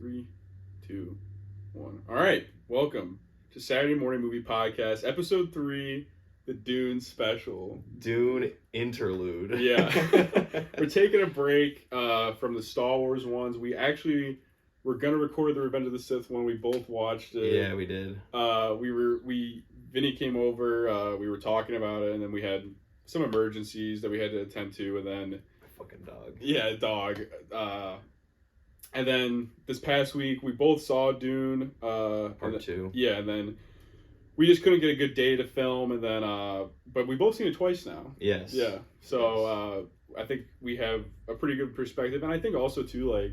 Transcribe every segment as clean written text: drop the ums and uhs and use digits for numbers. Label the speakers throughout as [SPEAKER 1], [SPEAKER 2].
[SPEAKER 1] 3, 2, 1. All right, welcome to Saturday Morning Movie Podcast, Episode 3, the Dune Special.
[SPEAKER 2] Dune interlude.
[SPEAKER 1] Yeah. We're taking a break from the Star Wars ones. We're going to record the Revenge of the Sith one. We both watched it.
[SPEAKER 2] Yeah, we did.
[SPEAKER 1] Vinny came over, we were talking about it, and then we had some emergencies that we had to attend to, and then...
[SPEAKER 2] Fucking dog.
[SPEAKER 1] Yeah, dog. And then this past week, we both saw Dune.
[SPEAKER 2] Part 2.
[SPEAKER 1] Yeah, and then we just couldn't get a good day to film, and then, but we both seen it twice now.
[SPEAKER 2] Yes.
[SPEAKER 1] Yeah. So, I think we have a pretty good perspective, and I think also, too, like...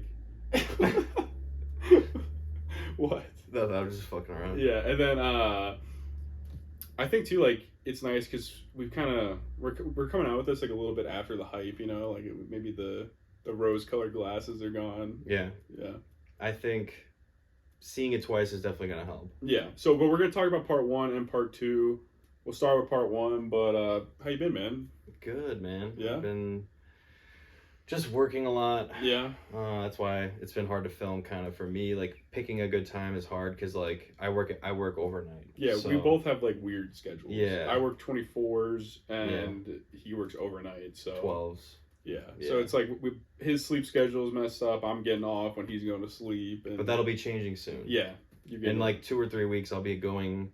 [SPEAKER 1] What?
[SPEAKER 2] No, I was just fucking around.
[SPEAKER 1] Yeah, and then, I think, too, like, it's nice because we've kind of... We're coming out with this, like, a little bit after the hype, you know? Like, maybe the rose-colored glasses are gone.
[SPEAKER 2] Yeah.
[SPEAKER 1] Yeah.
[SPEAKER 2] I think seeing it twice is definitely going to help.
[SPEAKER 1] Yeah. So, but we're going to talk about part 1 and part 2. We'll start with part 1, but how you been, man?
[SPEAKER 2] Good, man.
[SPEAKER 1] Yeah?
[SPEAKER 2] I've been just working a lot.
[SPEAKER 1] Yeah.
[SPEAKER 2] That's why it's been hard to film kind of for me. Like, picking a good time is hard because, like, I work overnight.
[SPEAKER 1] Yeah,
[SPEAKER 2] so...
[SPEAKER 1] we both have, like, weird schedules.
[SPEAKER 2] Yeah.
[SPEAKER 1] I work 24s, and he works overnight, so...
[SPEAKER 2] 12s.
[SPEAKER 1] Yeah. So it's like his sleep schedule is messed up. I'm getting off when he's going to sleep.
[SPEAKER 2] But that'll be changing soon.
[SPEAKER 1] Yeah.
[SPEAKER 2] In like 2 or 3 weeks, I'll be going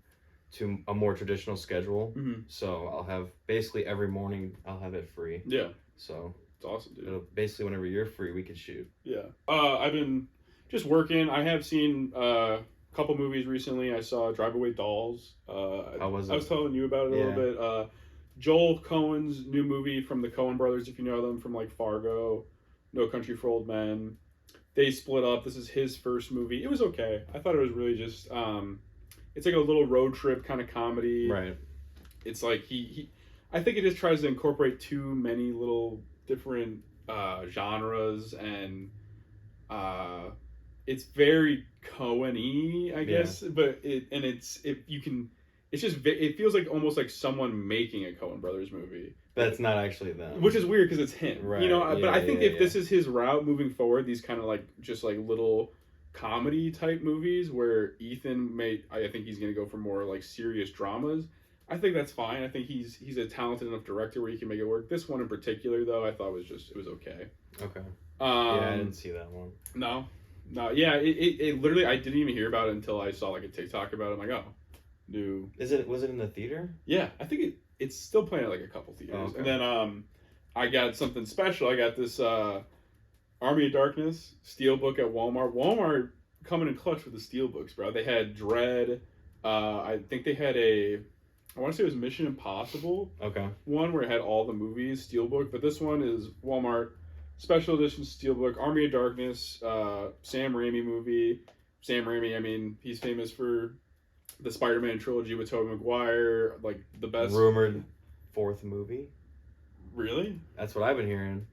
[SPEAKER 2] to a more traditional schedule.
[SPEAKER 1] Mm-hmm.
[SPEAKER 2] So I'll have basically every morning I'll have it free.
[SPEAKER 1] Yeah.
[SPEAKER 2] So
[SPEAKER 1] it's awesome, dude.
[SPEAKER 2] It'll basically whenever you're free, we can shoot.
[SPEAKER 1] Yeah. I've been just working. I have seen a couple movies recently. I saw Drive Away Dolls.
[SPEAKER 2] How was it?
[SPEAKER 1] I was telling you about it a little bit. Joel Coen's new movie from the Coen brothers, if you know them, from like Fargo, No Country for Old Men. They split up. This is his first movie. It was okay. I thought it was really just, it's like a little road trip kind of comedy.
[SPEAKER 2] Right.
[SPEAKER 1] It's like I think it just tries to incorporate too many little different genres, and it's very Coen-y, I guess. Yeah. But it feels like almost like someone making a Coen Brothers movie.
[SPEAKER 2] That's not actually them.
[SPEAKER 1] Which is weird because it's him.
[SPEAKER 2] Right.
[SPEAKER 1] You know, but I think if this is his route moving forward, these kind of like just like little comedy type movies where Ethan I think he's going to go for more like serious dramas. I think that's fine. I think he's a talented enough director where he can make it work. This one in particular, though, I thought it was okay.
[SPEAKER 2] Okay. Yeah, I didn't see that one.
[SPEAKER 1] No. Yeah, it literally, I didn't even hear about it until I saw like a TikTok about it. I'm like, oh. New.
[SPEAKER 2] Was it in the theater?
[SPEAKER 1] Yeah, I think it's still playing at like a couple theaters. Oh, okay. And then I got something special. I got this Army of Darkness Steelbook at Walmart. Walmart coming in clutch with the Steelbooks, bro. They had Dread. I think they had I want to say it was Mission Impossible.
[SPEAKER 2] Okay. One
[SPEAKER 1] where it had all the movies Steelbook, but this one is Walmart Special Edition Steelbook Army of Darkness. Sam Raimi movie. Sam Raimi, I mean, he's famous for the Spider-Man trilogy with Tobey Maguire, like the best
[SPEAKER 2] rumored 4th movie.
[SPEAKER 1] Really?
[SPEAKER 2] That's what I've been hearing.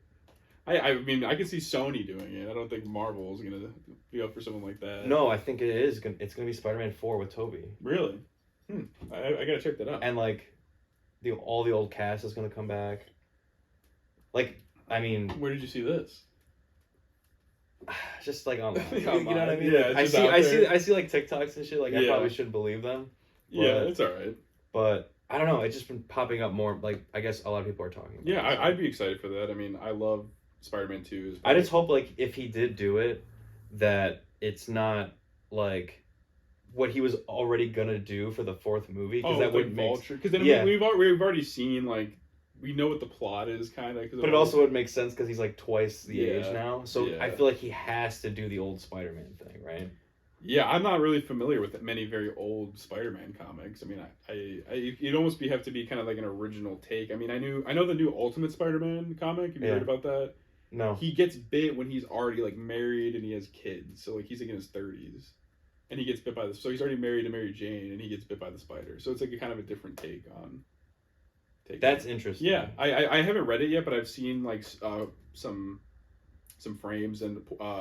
[SPEAKER 1] I mean, I can see Sony doing it. I don't think Marvel is gonna be up for something like that.
[SPEAKER 2] No, I think it is. It's gonna be Spider-Man 4 with Tobey.
[SPEAKER 1] Really? I gotta check that out.
[SPEAKER 2] And like, all the old cast is gonna come back. Like, I mean,
[SPEAKER 1] where did you see this?
[SPEAKER 2] Just like online. You know what I mean?
[SPEAKER 1] Yeah,
[SPEAKER 2] I see like TikToks and shit. Like, I probably shouldn't believe them.
[SPEAKER 1] Yeah, it's all right.
[SPEAKER 2] But I don't know. It's just been popping up more. Like, I guess a lot of people are talking about
[SPEAKER 1] it. I'd be excited for that. I mean, I love Spider-Man 2.
[SPEAKER 2] I just hope, like, if he did do it, that it's not like what he was already gonna do for the 4th movie. Because that would make sense.
[SPEAKER 1] Because then we've already seen, like, we know what the plot is, kind of.
[SPEAKER 2] But it also would make sense because he's like twice the age now. So I feel like he has to do the old Spider-Man thing, right?
[SPEAKER 1] Yeah, I'm not really familiar with many very old Spider-Man comics. I mean, you'd almost have to be kind of like an original take. I mean, I know the new Ultimate Spider-Man comic. Have you heard about that?
[SPEAKER 2] No.
[SPEAKER 1] He gets bit when he's already like married and he has kids. So like he's like in his 30s, and he gets bit by so he's already married to Mary Jane, and he gets bit by the spider. So it's like a kind of a different take on.
[SPEAKER 2] That's interesting.
[SPEAKER 1] Yeah, I haven't read it yet, but I've seen like some frames and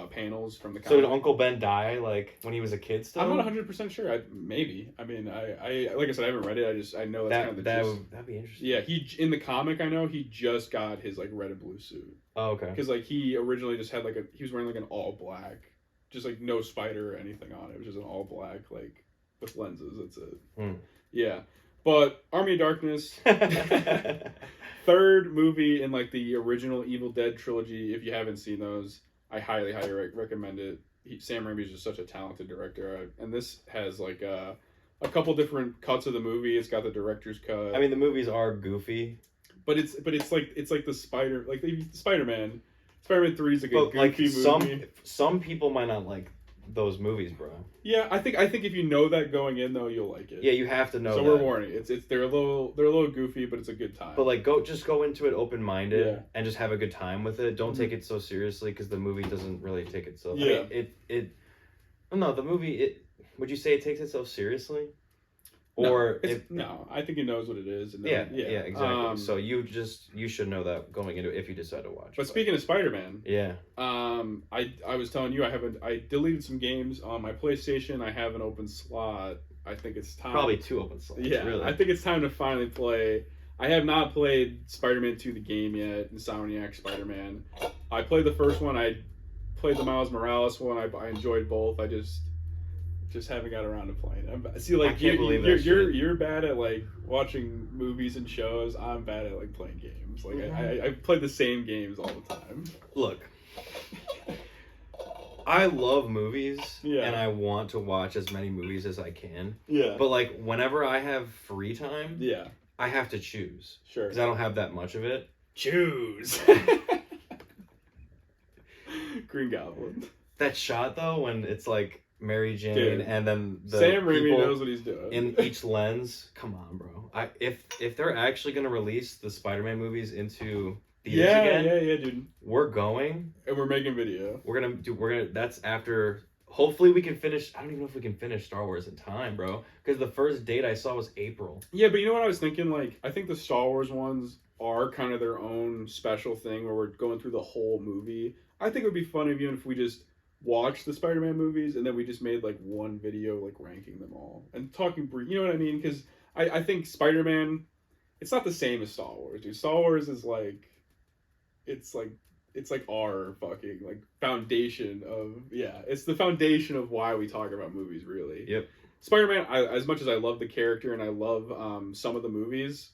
[SPEAKER 1] panels from the comic.
[SPEAKER 2] So did Uncle Ben die like when he was a kid still?
[SPEAKER 1] I'm not 100% sure. Maybe. I mean, I like I said, I haven't read it. I know that's kind of the gist.
[SPEAKER 2] That'd be interesting.
[SPEAKER 1] Yeah, in the comic, I know he just got his like red and blue suit.
[SPEAKER 2] Oh, okay.
[SPEAKER 1] Because like he originally just had he was wearing like an all black just like no spider or anything on it. It was just an all black, like with lenses. That's it.
[SPEAKER 2] Hmm.
[SPEAKER 1] Yeah, but Army of Darkness, third movie in like the original Evil Dead trilogy. If you haven't seen those, I highly recommend it. Sam Raimi is just such a talented director, and this has like a couple different cuts of the movie. It's got the director's cut.
[SPEAKER 2] I mean, the movies are goofy,
[SPEAKER 1] but it's like the Spider like the Spider-Man. Spider-Man 3 is like a goofy
[SPEAKER 2] like
[SPEAKER 1] movie.
[SPEAKER 2] Some people might not like those movies, bro.
[SPEAKER 1] Yeah, I think if you know that going in though, you'll like it.
[SPEAKER 2] Yeah, you have to know.
[SPEAKER 1] So
[SPEAKER 2] that.
[SPEAKER 1] we're warning. They're a little goofy, but it's a good time.
[SPEAKER 2] But like go into it open minded and just have a good time with it. Don't take it so seriously because the movie doesn't really take itself.
[SPEAKER 1] Yeah.
[SPEAKER 2] I mean, no, the movie. Would you say it takes itself seriously? Or
[SPEAKER 1] no, I think it knows what it is. And
[SPEAKER 2] then, yeah, exactly. So you should know that going into it if you decide to watch.
[SPEAKER 1] But speaking of Spider-Man,
[SPEAKER 2] I
[SPEAKER 1] was telling you I deleted some games on my PlayStation. I have an open slot. I think it's time.
[SPEAKER 2] Probably 2 open slots.
[SPEAKER 1] Yeah, really. I think it's time to finally play. I have not played Spider-Man 2 the game yet. Insomniac Spider-Man. I played the first one. I played the Miles Morales one. I enjoyed both. I just haven't got around to playing it. See, like you're bad at like watching movies and shows. I'm bad at like playing games. Like I play the same games all the time.
[SPEAKER 2] Look, I love movies, and I want to watch as many movies as I can. Yeah. But like whenever I have free time, I have to choose. Sure. Because I don't have that much of it.
[SPEAKER 1] Choose. Green Goblin.
[SPEAKER 2] That shot though, when it's like Mary Jane, and then the
[SPEAKER 1] Sam Raimi knows what he's doing
[SPEAKER 2] in each lens. Come on, bro. If they're actually gonna release the Spider-Man movies into theaters again,
[SPEAKER 1] yeah, dude.
[SPEAKER 2] We're going
[SPEAKER 1] and we're making video.
[SPEAKER 2] We're gonna. That's after. Hopefully we can finish. I don't even know if we can finish Star Wars in time, bro. Because the first date I saw was April.
[SPEAKER 1] Yeah, but you know what I was thinking? Like, I think the Star Wars ones are kind of their own special thing where we're going through the whole movie. I think it would be fun even if we just watch the Spider-Man movies and then we just made like one video like ranking them all and talking brief. You know what I mean? Because I think Spider-Man, it's not the same as Star Wars, dude. Star Wars is like, it's like our fucking like foundation of it's the foundation of why we talk about movies, really.
[SPEAKER 2] Yep.
[SPEAKER 1] Spider-Man, as much as I love the character and I love some of the movies,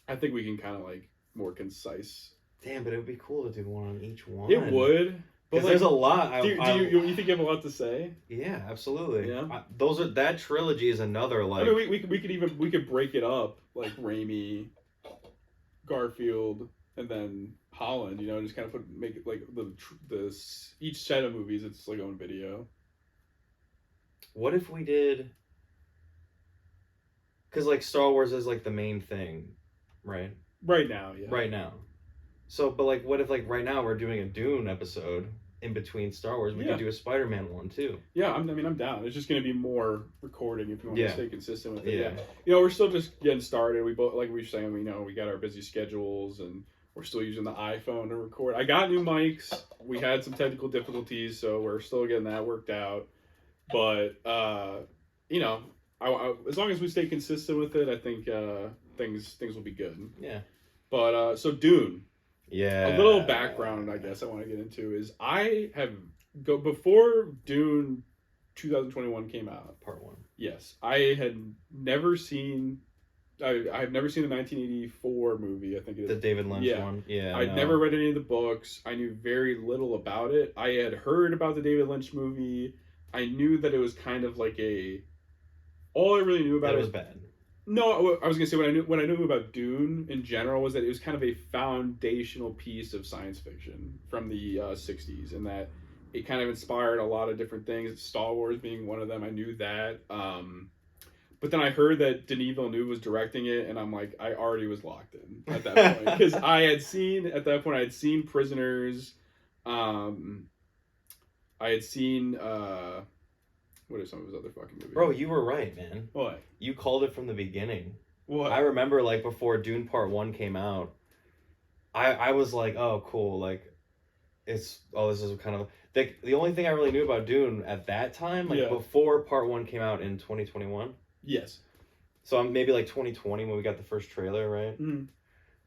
[SPEAKER 1] I think we can kind of like more concise.
[SPEAKER 2] Damn, but it would be cool to do one on each one.
[SPEAKER 1] It would.
[SPEAKER 2] Because like, there's a lot.
[SPEAKER 1] Do you think you have a lot to say?
[SPEAKER 2] Yeah, absolutely.
[SPEAKER 1] Yeah.
[SPEAKER 2] That trilogy is another like.
[SPEAKER 1] I mean, we could break it up like Raimi, Garfield, and then Holland. You know, just kind of make it like the each set of movies. It's like own video.
[SPEAKER 2] What if we did? Because like Star Wars is like the main thing, right?
[SPEAKER 1] Right now, yeah.
[SPEAKER 2] Right now. So, but like, what if like right now we're doing a Dune episode in between Star Wars? We could do a Spider-Man one too.
[SPEAKER 1] Yeah, I'm down. It's just gonna be more recording if you want to stay consistent with it.
[SPEAKER 2] Yeah.
[SPEAKER 1] You know, we're still just getting started. We both, like we were saying, we got our busy schedules and we're still using the iPhone to record. I got new mics. We had some technical difficulties, so we're still getting that worked out. But you know, as long as we stay consistent with it, I think things will be good.
[SPEAKER 2] Yeah.
[SPEAKER 1] But so Dune.
[SPEAKER 2] Yeah.
[SPEAKER 1] A little background, I guess, I want to get into is before Dune 2021 came out.
[SPEAKER 2] Part 1.
[SPEAKER 1] Yes. I had never seen the 1984 movie, I think it is.
[SPEAKER 2] The David Lynch one? Yeah.
[SPEAKER 1] I'd never read any of the books. I knew very little about it. I had heard about the David Lynch movie. I knew that it was kind of like all I really knew about it
[SPEAKER 2] was bad.
[SPEAKER 1] No, I was gonna say what I knew about Dune in general was that it was kind of a foundational piece of science fiction from the 60s, and that it kind of inspired a lot of different things. Star Wars being one of them, I knew that. But then I heard that Denis Villeneuve was directing it, and I'm like, I already was locked in at that point because I had seen Prisoners. I had seen. What are some of his other fucking movies?
[SPEAKER 2] Bro, you were right, man.
[SPEAKER 1] What?
[SPEAKER 2] You called it from the beginning.
[SPEAKER 1] What?
[SPEAKER 2] I remember, like, before Dune Part 1 came out, I was like, oh, cool, like, this is kind of... The only thing I really knew about Dune at that time, like, before Part 1 came out in 2021.
[SPEAKER 1] Yes.
[SPEAKER 2] So maybe, like, 2020 when we got the first trailer, right?
[SPEAKER 1] Mm-hmm.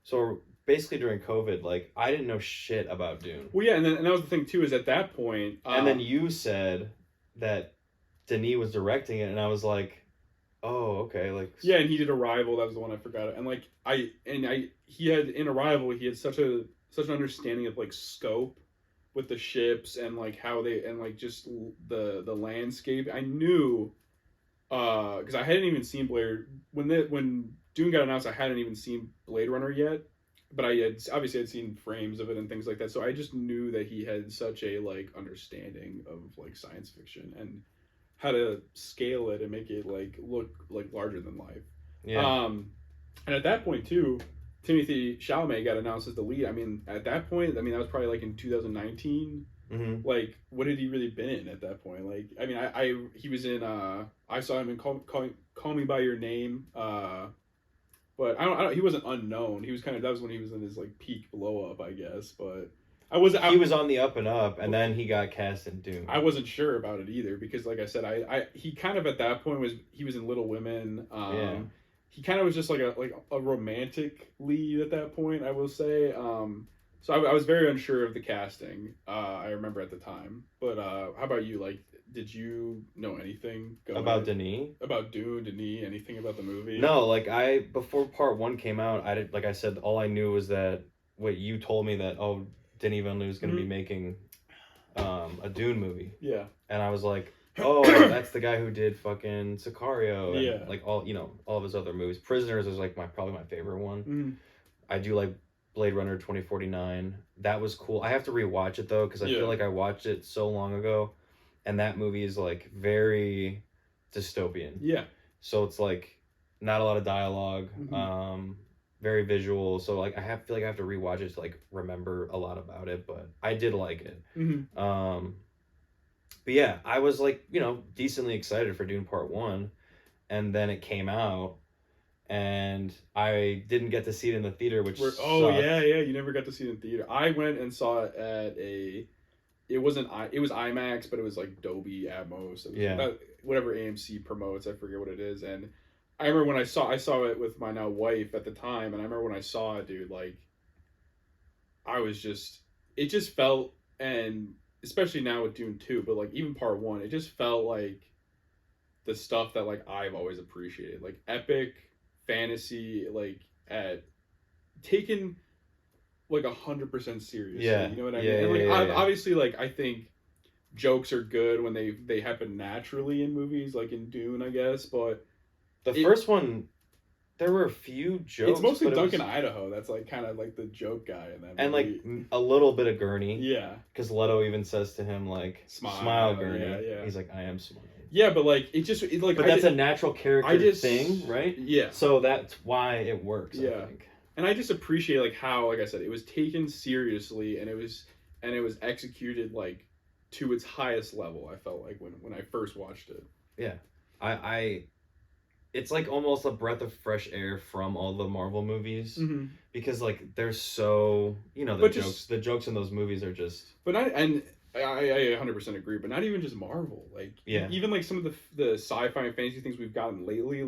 [SPEAKER 2] So basically during COVID, like I didn't know shit about Dune.
[SPEAKER 1] Well, yeah, and that was the thing too. Is at that point,
[SPEAKER 2] and then you said that Denis was directing it, and I was like, oh, okay, like
[SPEAKER 1] yeah, and he did Arrival. That was the one I forgot. And like he had in Arrival, he had such an understanding of like scope with the ships and like how they and like just the landscape. I knew because I hadn't even seen Blade when Dune got announced. I hadn't even seen Blade Runner yet, but I had obviously I'd seen frames of it and things like that. So I just knew that he had such a like understanding of like science fiction and how to scale it and make it like look like larger than life.
[SPEAKER 2] Yeah.
[SPEAKER 1] And at that point too, Timothy Chalamet got announced as the lead. I mean, at that point, I mean that was probably like in 2019.
[SPEAKER 2] Mm-hmm.
[SPEAKER 1] Like, what had he really been in at that point? Like, I mean, he was in. I saw him in Call Me by Your Name. But I don't. He wasn't unknown. He was kind of. That was when he was in his like peak blow up, I guess. But he
[SPEAKER 2] was on the up and up, and then he got cast in Dune.
[SPEAKER 1] I wasn't sure about it either because, like I said, he kind of at that point he was in Little Women.
[SPEAKER 2] Yeah.
[SPEAKER 1] He kind of was just like a romantic lead at that point, I will say. So I was very unsure of the casting. I remember at the time. But how about you? Like, did you know anything
[SPEAKER 2] about Denis?
[SPEAKER 1] About Dune, Denis, anything about the movie?
[SPEAKER 2] No, like before part 1 came out, I did, like I said, all I knew was that what you told me that Denis Villeneuve is going to be making a Dune movie.
[SPEAKER 1] Yeah.
[SPEAKER 2] And I was like, oh, that's the guy who did fucking Sicario and like all of his other movies. Prisoners is like probably my favorite one.
[SPEAKER 1] Mm.
[SPEAKER 2] I do like Blade Runner 2049. That was cool. I have to rewatch it though because I feel like I watched it so long ago, and that movie is like very dystopian.
[SPEAKER 1] Yeah.
[SPEAKER 2] So it's like not a lot of dialogue, very visual. So like feel like I have to rewatch it to like remember a lot about it. But I did like it. But yeah, I was like decently excited for Dune Part 1, and then it came out. And I didn't get to see it in the theater, which sucked.
[SPEAKER 1] You never got to see it in theater. I went and saw it at it was IMAX, but it was like Dolby Atmos. It was whatever AMC promotes, I forget what it is. And I remember when I saw it with my now wife at the time, and I remember when I saw it, dude, like it just felt, and especially now with Dune 2, but like even Part 1, it just felt like the stuff that like I've always appreciated, like epic fantasy, like taken like 100% seriously.
[SPEAKER 2] Yeah,
[SPEAKER 1] you know what I mean? And like obviously, like I think jokes are good when they happen naturally in movies, like in Dune, I guess. But
[SPEAKER 2] the first one, there were a few jokes.
[SPEAKER 1] It's mostly Duncan Idaho. That's like kind of like the joke guy in that movie.
[SPEAKER 2] And like a little bit of Gurney.
[SPEAKER 1] Yeah.
[SPEAKER 2] Because Leto even says to him like, "Smile, Gurney."
[SPEAKER 1] Yeah.
[SPEAKER 2] He's like, "I am smiling."
[SPEAKER 1] Yeah, but like
[SPEAKER 2] But that's a natural character thing, right?
[SPEAKER 1] Yeah.
[SPEAKER 2] So that's why it works.
[SPEAKER 1] Yeah.
[SPEAKER 2] I think.
[SPEAKER 1] And I just appreciate like how, like I said, it was taken seriously and it was executed like to its highest level. I felt like when I first watched it.
[SPEAKER 2] Yeah, I it's like almost a breath of fresh air from all the Marvel movies because like they're so the jokes in those movies are just.
[SPEAKER 1] But I 100% agree, but not even just Marvel. Like even like some of the sci-fi and fantasy things we've gotten lately, you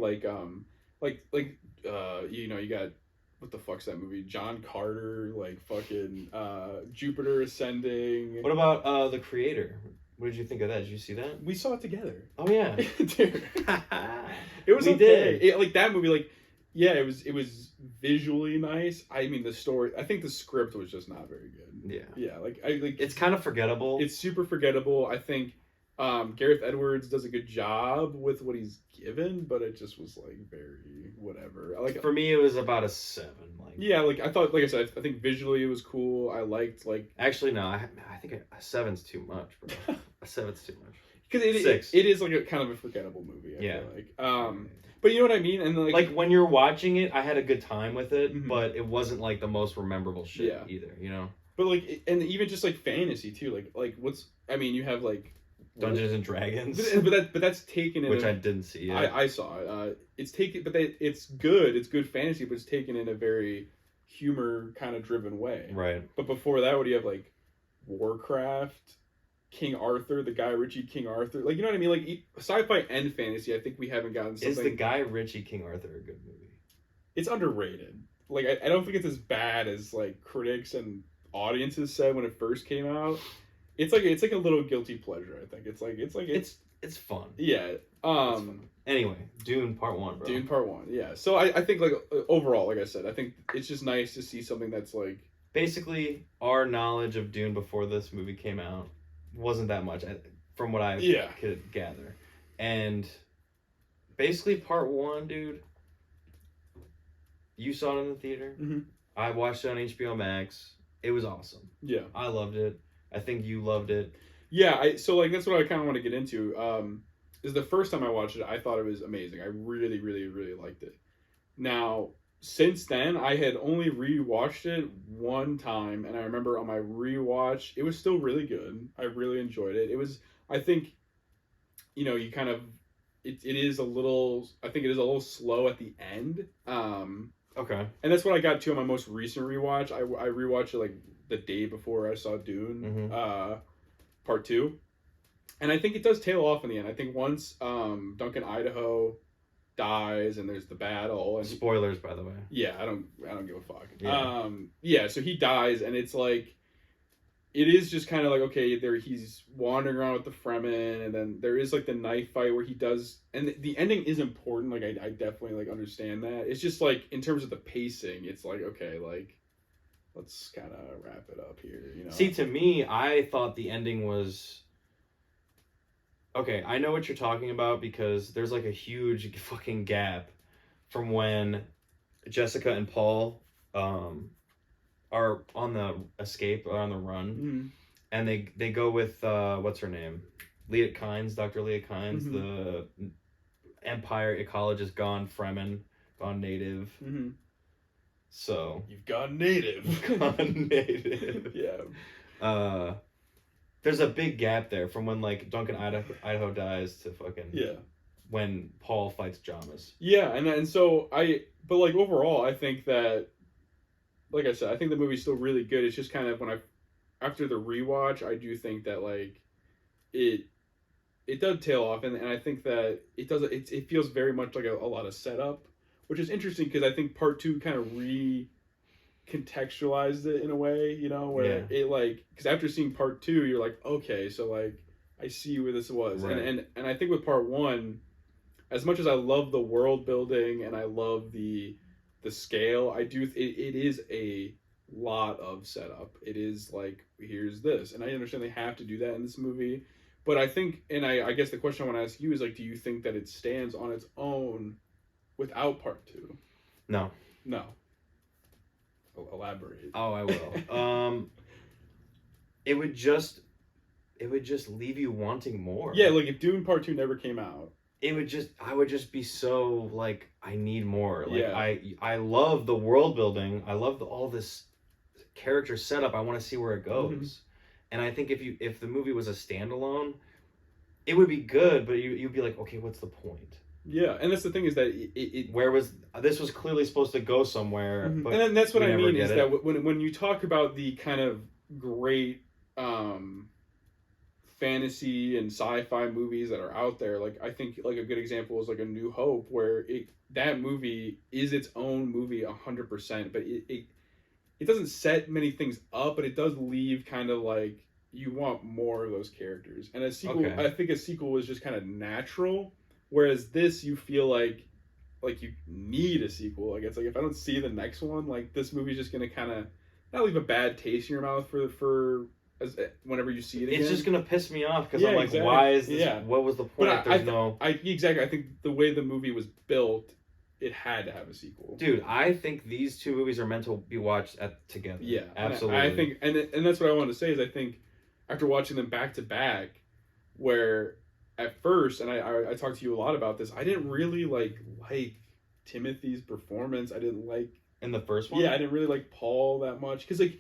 [SPEAKER 1] got. What the fuck's that movie? John Carter, like fucking Jupiter Ascending.
[SPEAKER 2] What about The Creator? What did you think of that? Did you see that?
[SPEAKER 1] We saw it together.
[SPEAKER 2] Oh yeah,
[SPEAKER 1] dude. It was okay. Like that movie, like it was visually nice. I mean, the story. I think the script was just not very good. Yeah.
[SPEAKER 2] It's kind of forgettable.
[SPEAKER 1] It's super forgettable. I think Gareth Edwards does a good job with what he's given, but it just was like very whatever.
[SPEAKER 2] For me, it was about a 7.
[SPEAKER 1] I thought, like I said, I think visually it was cool. I liked
[SPEAKER 2] Actually, no, I think a 7's too much, bro. A 7's too much.
[SPEAKER 1] Because it is like a kind of a forgettable movie. I feel like. But you know what I mean, and
[SPEAKER 2] like when you're watching it, I had a good time with it, but it wasn't like the most memorable shit either, you know.
[SPEAKER 1] But like, and even just like fantasy too, like you have like.
[SPEAKER 2] Dungeons and Dragons,
[SPEAKER 1] but that's taken in
[SPEAKER 2] which I didn't see yet.
[SPEAKER 1] I saw it. It's taken, but it's good. It's good fantasy, but it's taken in a very humor kind of driven way.
[SPEAKER 2] Right.
[SPEAKER 1] But before that, what do you have? Like Warcraft, King Arthur, the Guy Ritchie King Arthur. Like you know what I mean? Like sci-fi and fantasy. I think we haven't gotten something.
[SPEAKER 2] Is the Guy Ritchie King Arthur a good movie?
[SPEAKER 1] It's underrated. like I don't think it's as bad as like critics and audiences said when it first came out. It's like a little guilty pleasure. I think
[SPEAKER 2] it's fun.
[SPEAKER 1] Yeah.
[SPEAKER 2] Fun. Anyway, Dune Part 1, bro.
[SPEAKER 1] Dune Part 1. Yeah. So I think like overall, like I said, I think it's just nice to see something that's like
[SPEAKER 2] basically our knowledge of Dune before this movie came out wasn't that much from what I could gather. And basically Part 1, dude, you saw it in the theater.
[SPEAKER 1] Mm-hmm.
[SPEAKER 2] I watched it on HBO Max. It was awesome.
[SPEAKER 1] Yeah.
[SPEAKER 2] I loved it. I think you loved it.
[SPEAKER 1] Yeah, so like that's what I kind of want to get into. Is the first time I watched it, I thought it was amazing. I really, really, really liked it. Now, since then, I had only rewatched it one time, and I remember on my rewatch, it was still really good. I really enjoyed it. It was, I think, you kind of, it is a little, I think it is a little slow at the end.
[SPEAKER 2] Okay.
[SPEAKER 1] And that's what I got to on my most recent rewatch. I rewatched it like the day before I saw Dune, Part 2. And I think it does tail off in the end. I think once Duncan Idaho dies and there's the battle. And
[SPEAKER 2] spoilers, by the way.
[SPEAKER 1] Yeah, I don't give a fuck.
[SPEAKER 2] Yeah.
[SPEAKER 1] So he dies, and it's like, it is just kind of like, okay, he's wandering around with the Fremen, and then there is like the knife fight where he does, and the ending is important. Like I definitely like understand that. It's just like in terms of the pacing, it's like, okay, like let's kind of wrap it up here.
[SPEAKER 2] See, to me, I thought the ending was. Okay, I know what you're talking about because there's like a huge fucking gap from when Jessica and Paul are on the escape or on the run, and they go with what's her name, Leah Kynes, Dr. Leah Kynes, the Empire ecologist gone Fremen, gone native. So
[SPEAKER 1] you've gone native.
[SPEAKER 2] Gone native.
[SPEAKER 1] Yeah.
[SPEAKER 2] There's a big gap there from when like Duncan Idaho dies to fucking when Paul fights Jamis.
[SPEAKER 1] Yeah, and so but like overall, I think that, like I said, I think the movie's still really good. It's just kind of after the rewatch, I do think that like it does tail off, and I think that it feels very much like a lot of setup, which is interesting because I think Part 2 kind of contextualized it in a way, where it like, because after seeing Part 2, you're like, okay, so like I see where this was, right. and I think with Part 1, as much as I love the world building and I love the scale, it is a lot of setup. It is like, here's this, and I understand they have to do that in this movie, but I think, and I guess the question I want to ask you is like, do you think that it stands on its own without Part 2?
[SPEAKER 2] No.
[SPEAKER 1] Elaborate.
[SPEAKER 2] Oh, I will. It would just leave you wanting more.
[SPEAKER 1] Yeah, like if Dune Part 2 never came out,
[SPEAKER 2] I would just be so like, I need more. Like I love the world building. I love all this character setup. I want to see where it goes. And I think if the movie was a standalone, it would be good, but you'd be like, okay, what's the point?
[SPEAKER 1] Yeah, and that's the thing is that
[SPEAKER 2] this was clearly supposed to go somewhere, but
[SPEAKER 1] and that's what I mean is that when you talk about the kind of great fantasy and sci-fi movies that are out there, like I think like a good example is like A New Hope, where that movie is its own movie 100%, but it doesn't set many things up, but it does leave kind of like you want more of those characters, and a sequel. I think a sequel was just kind of natural. Whereas this, you feel like you need a sequel. Like it's like, if I don't see the next one, like this movie's just gonna kind of not leave a bad taste in your mouth for whenever you see it again.
[SPEAKER 2] It's just gonna piss me off because I'm like, exactly. Why is this? Yeah. What was the point?
[SPEAKER 1] But I think the way the movie was built, it had to have a sequel.
[SPEAKER 2] Dude, I think these two movies are meant to be watched together.
[SPEAKER 1] Yeah,
[SPEAKER 2] absolutely.
[SPEAKER 1] I think, and that's what I wanted to say is I think after watching them back to back, where at first, and I talked to you a lot about this, I didn't really like Timothy's performance. I didn't like
[SPEAKER 2] in the first one.
[SPEAKER 1] Yeah, I didn't really like Paul that much because like,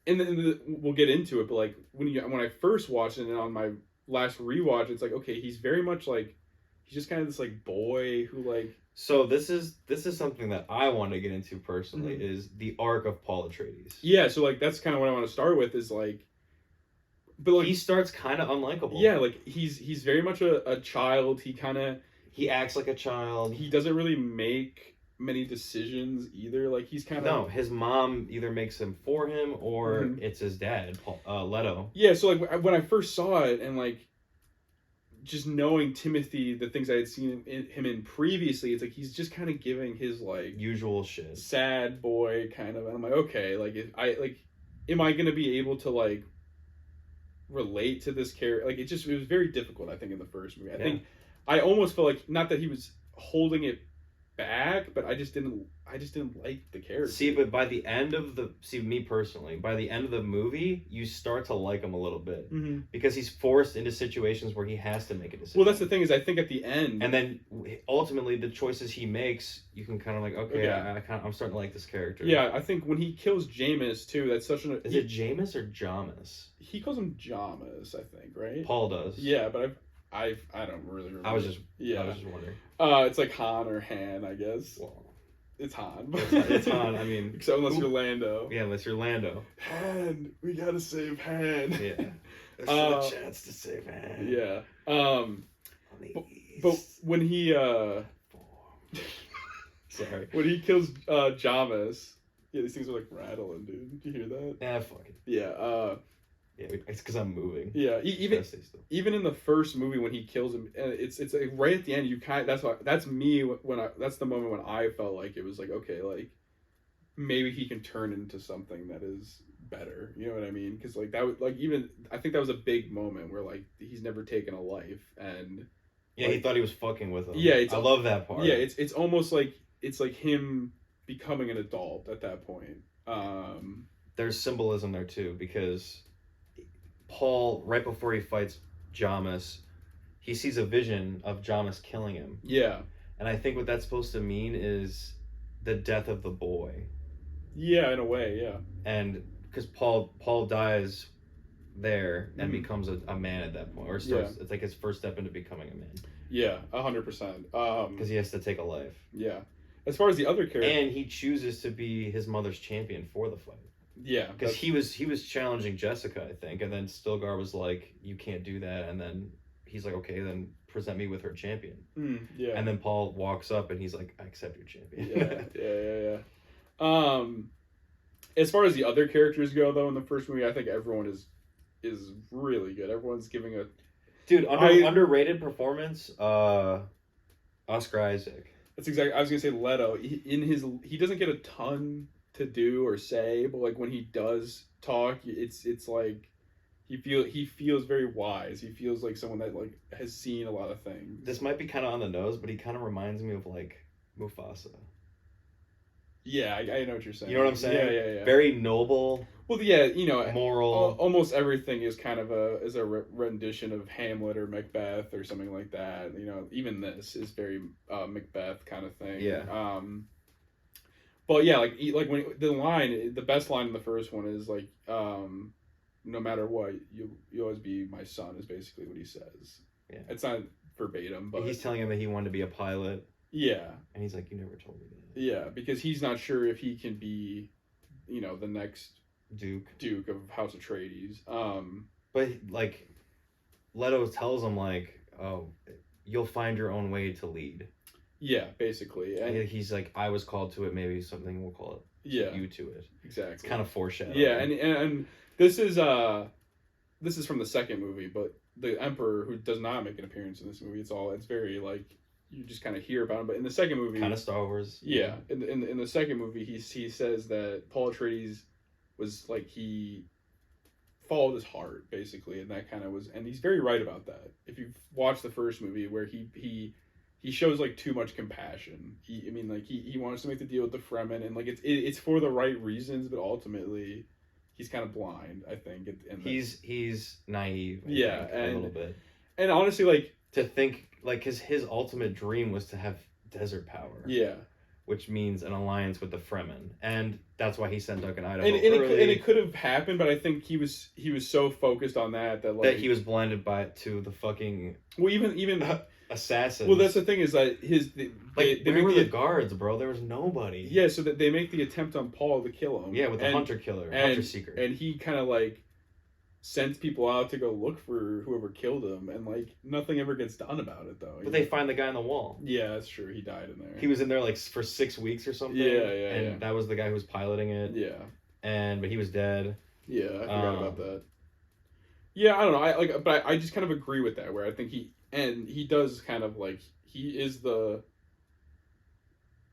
[SPEAKER 1] and we'll get into it. But like when I first watched it and on my last rewatch, it's like, okay, he's very much like he's just kind of this like boy who like.
[SPEAKER 2] So this is something that I want to get into personally is the arc of Paul Atreides.
[SPEAKER 1] Yeah, so like that's kind of what I want to start with is like.
[SPEAKER 2] But like, he starts kind of unlikable.
[SPEAKER 1] Yeah, like he's very much a child. He acts
[SPEAKER 2] like a child.
[SPEAKER 1] He doesn't really make many decisions either. Like he's kind of
[SPEAKER 2] no. His mom either makes him for him or it's his dad, Leto.
[SPEAKER 1] Yeah. So like when I first saw it and like just knowing Timothy, the things I had seen him in previously, it's like he's just kind of giving his like
[SPEAKER 2] usual shit,
[SPEAKER 1] sad boy kind of. And I'm like, okay, like if I like, am I gonna be able to like relate to this character? Like it was very difficult. I think in the first movie, I think I almost felt like not that he was holding it back, but I just didn't like the character.
[SPEAKER 2] See, but by the end of me personally, by the end of the movie, you start to like him a little bit because he's forced into situations where he has to make a decision.
[SPEAKER 1] Well, that's the thing is, I think at the end,
[SPEAKER 2] and then ultimately the choices he makes, you can kind of like, okay. I'm starting to like this character.
[SPEAKER 1] Yeah, I think when he kills Jameis too, that's such an.
[SPEAKER 2] Is it Jameis or Jamis?
[SPEAKER 1] He calls him Jamis, I think, right?
[SPEAKER 2] Paul does.
[SPEAKER 1] Yeah, but I don't really remember.
[SPEAKER 2] I was just wondering.
[SPEAKER 1] It's like Han or Han, I guess.
[SPEAKER 2] Well,
[SPEAKER 1] it's Han.
[SPEAKER 2] It's Han. I mean,
[SPEAKER 1] except unless you're Lando.
[SPEAKER 2] Yeah, unless you're Lando.
[SPEAKER 1] Han, we gotta save Han.
[SPEAKER 2] Yeah, there's still a chance to save Han.
[SPEAKER 1] Yeah. But when he
[SPEAKER 2] sorry,
[SPEAKER 1] when he kills Jamis, yeah, these things are like rattling, dude. Did you hear that?
[SPEAKER 2] Yeah, fuck it.
[SPEAKER 1] Yeah.
[SPEAKER 2] Yeah, it's because I'm moving.
[SPEAKER 1] Yeah, even in the first movie when he kills him, it's like right at the end. That's me when that's the moment when I felt like it was like, okay, like maybe he can turn into something that is better. You know what I mean? Because like that would like even I think that was a big moment where like he's never taken a life and
[SPEAKER 2] yeah,
[SPEAKER 1] like,
[SPEAKER 2] he thought he was fucking with him.
[SPEAKER 1] Yeah,
[SPEAKER 2] I love that part.
[SPEAKER 1] Yeah, it's almost like it's like him becoming an adult at that point.
[SPEAKER 2] There's symbolism there too because Paul, right before he fights Jamis, he sees a vision of Jamis killing him.
[SPEAKER 1] Yeah.
[SPEAKER 2] And I think what that's supposed to mean is the death of the boy.
[SPEAKER 1] Yeah, in a way, yeah.
[SPEAKER 2] And because Paul dies there and becomes a man at that point, or starts. It's like his first step into becoming a man.
[SPEAKER 1] Yeah, 100%.
[SPEAKER 2] Because he has to take a life.
[SPEAKER 1] Yeah. As far as the other characters,
[SPEAKER 2] and he chooses to be his mother's champion for the fight.
[SPEAKER 1] Yeah,
[SPEAKER 2] because he was challenging Jessica, I think, and then Stilgar was like, "You can't do that," and then he's like, "Okay, then present me with her champion."
[SPEAKER 1] Yeah,
[SPEAKER 2] and then Paul walks up and he's like, "I accept your champion."
[SPEAKER 1] Yeah. As far as the other characters go, though, in the first movie, I think everyone is really good. Everyone's giving a
[SPEAKER 2] underrated performance. Oscar Isaac.
[SPEAKER 1] That's exactly. I was gonna say Leto. He doesn't get a ton to do or say, but like when he does talk, it's like he feels very wise. He feels like someone that like has seen a lot of things.
[SPEAKER 2] This might be kind of on the nose, but he kind of reminds me of like Mufasa.
[SPEAKER 1] Yeah, I know what you're saying.
[SPEAKER 2] You know what I'm saying?
[SPEAKER 1] Yeah.
[SPEAKER 2] Very noble.
[SPEAKER 1] Well, yeah,
[SPEAKER 2] moral.
[SPEAKER 1] Almost everything is kind of a rendition of Hamlet or Macbeth or something like that. Even this is very Macbeth kind of thing.
[SPEAKER 2] Yeah.
[SPEAKER 1] But yeah, like when the best line in the first one is like, no matter what, you always be my son is basically what he says.
[SPEAKER 2] Yeah.
[SPEAKER 1] It's not verbatim, but
[SPEAKER 2] he's telling him that he wanted to be a pilot.
[SPEAKER 1] Yeah.
[SPEAKER 2] And he's like, you never told me that.
[SPEAKER 1] Yeah, because he's not sure if he can be, the next Duke of House Atreides.
[SPEAKER 2] But like, Leto tells him like, oh, you'll find your own way to lead. Yeah,
[SPEAKER 1] basically.
[SPEAKER 2] And he's like, I was called to it. Maybe something will call it.
[SPEAKER 1] Yeah,
[SPEAKER 2] you to it.
[SPEAKER 1] Exactly.
[SPEAKER 2] It's kind of foreshadowing.
[SPEAKER 1] Yeah, and this is from the second movie, but the Emperor, who does not make an appearance in this movie, it's very like you just kind of hear about him. But in the second movie,
[SPEAKER 2] kind of Star Wars.
[SPEAKER 1] Yeah, in the second movie, he says that Paul Atreides was like he followed his heart basically, and that kind of was, and he's very right about that. If you've watched the first movie, where he shows like too much compassion. He wants to make the deal with the Fremen, and like it's for the right reasons, but ultimately he's kind of blind, I think.
[SPEAKER 2] He's naive. I think, a little bit. And
[SPEAKER 1] honestly, like
[SPEAKER 2] to think like his ultimate dream was to have desert power.
[SPEAKER 1] Yeah.
[SPEAKER 2] Which means an alliance with the Fremen, and that's why he sent Duncan Idaho.
[SPEAKER 1] And it could have happened, but I think he was so focused on that
[SPEAKER 2] that he was blinded to the fucking
[SPEAKER 1] even
[SPEAKER 2] assassins.
[SPEAKER 1] Well, that's the thing is that
[SPEAKER 2] where were the guards, bro? There was nobody.
[SPEAKER 1] Yeah, so that they make the attempt on Paul to kill him.
[SPEAKER 2] Yeah, with the hunter seeker,
[SPEAKER 1] and he kind of like sends people out to go look for whoever killed him, and like nothing ever gets done about it though.
[SPEAKER 2] But they find the guy on the wall.
[SPEAKER 1] Yeah, that's true. He died in there.
[SPEAKER 2] He was in there like for 6 weeks or something. And that was the guy who was piloting it.
[SPEAKER 1] Yeah.
[SPEAKER 2] But he was dead.
[SPEAKER 1] Yeah, I forgot about that. Yeah, I don't know. But I just kind of agree with that. Where I think he does kind of like he is the.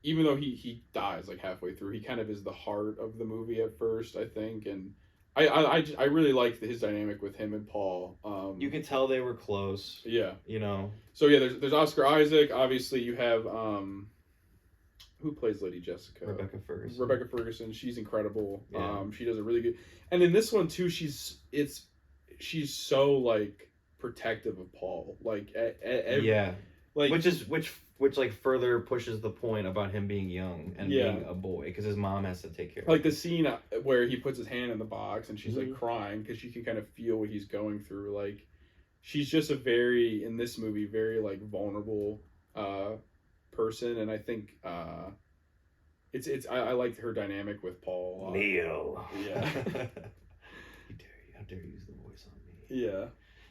[SPEAKER 1] Even though he dies like halfway through, he kind of is the heart of the movie at first, I think, and I really liked his dynamic with him and Paul.
[SPEAKER 2] You could tell they were close.
[SPEAKER 1] Yeah.
[SPEAKER 2] You know.
[SPEAKER 1] So yeah, there's Oscar Isaac. Obviously, you have who plays Lady Jessica?
[SPEAKER 2] Rebecca Ferguson.
[SPEAKER 1] Rebecca Ferguson. She's incredible.
[SPEAKER 2] Yeah.
[SPEAKER 1] She does a really good. And in this one too, she's so like protective of Paul. Like like
[SPEAKER 2] which like further pushes the point about him being young and being a boy because his mom has to take care of him.
[SPEAKER 1] Like the scene where he puts his hand in the box and she's like crying because you can kind of feel what he's going through. Like she's just in this movie very like vulnerable person, and I think I liked her dynamic with Paul a lot.
[SPEAKER 2] Leo.
[SPEAKER 1] Yeah.
[SPEAKER 2] How dare you use the voice on me?
[SPEAKER 1] Yeah.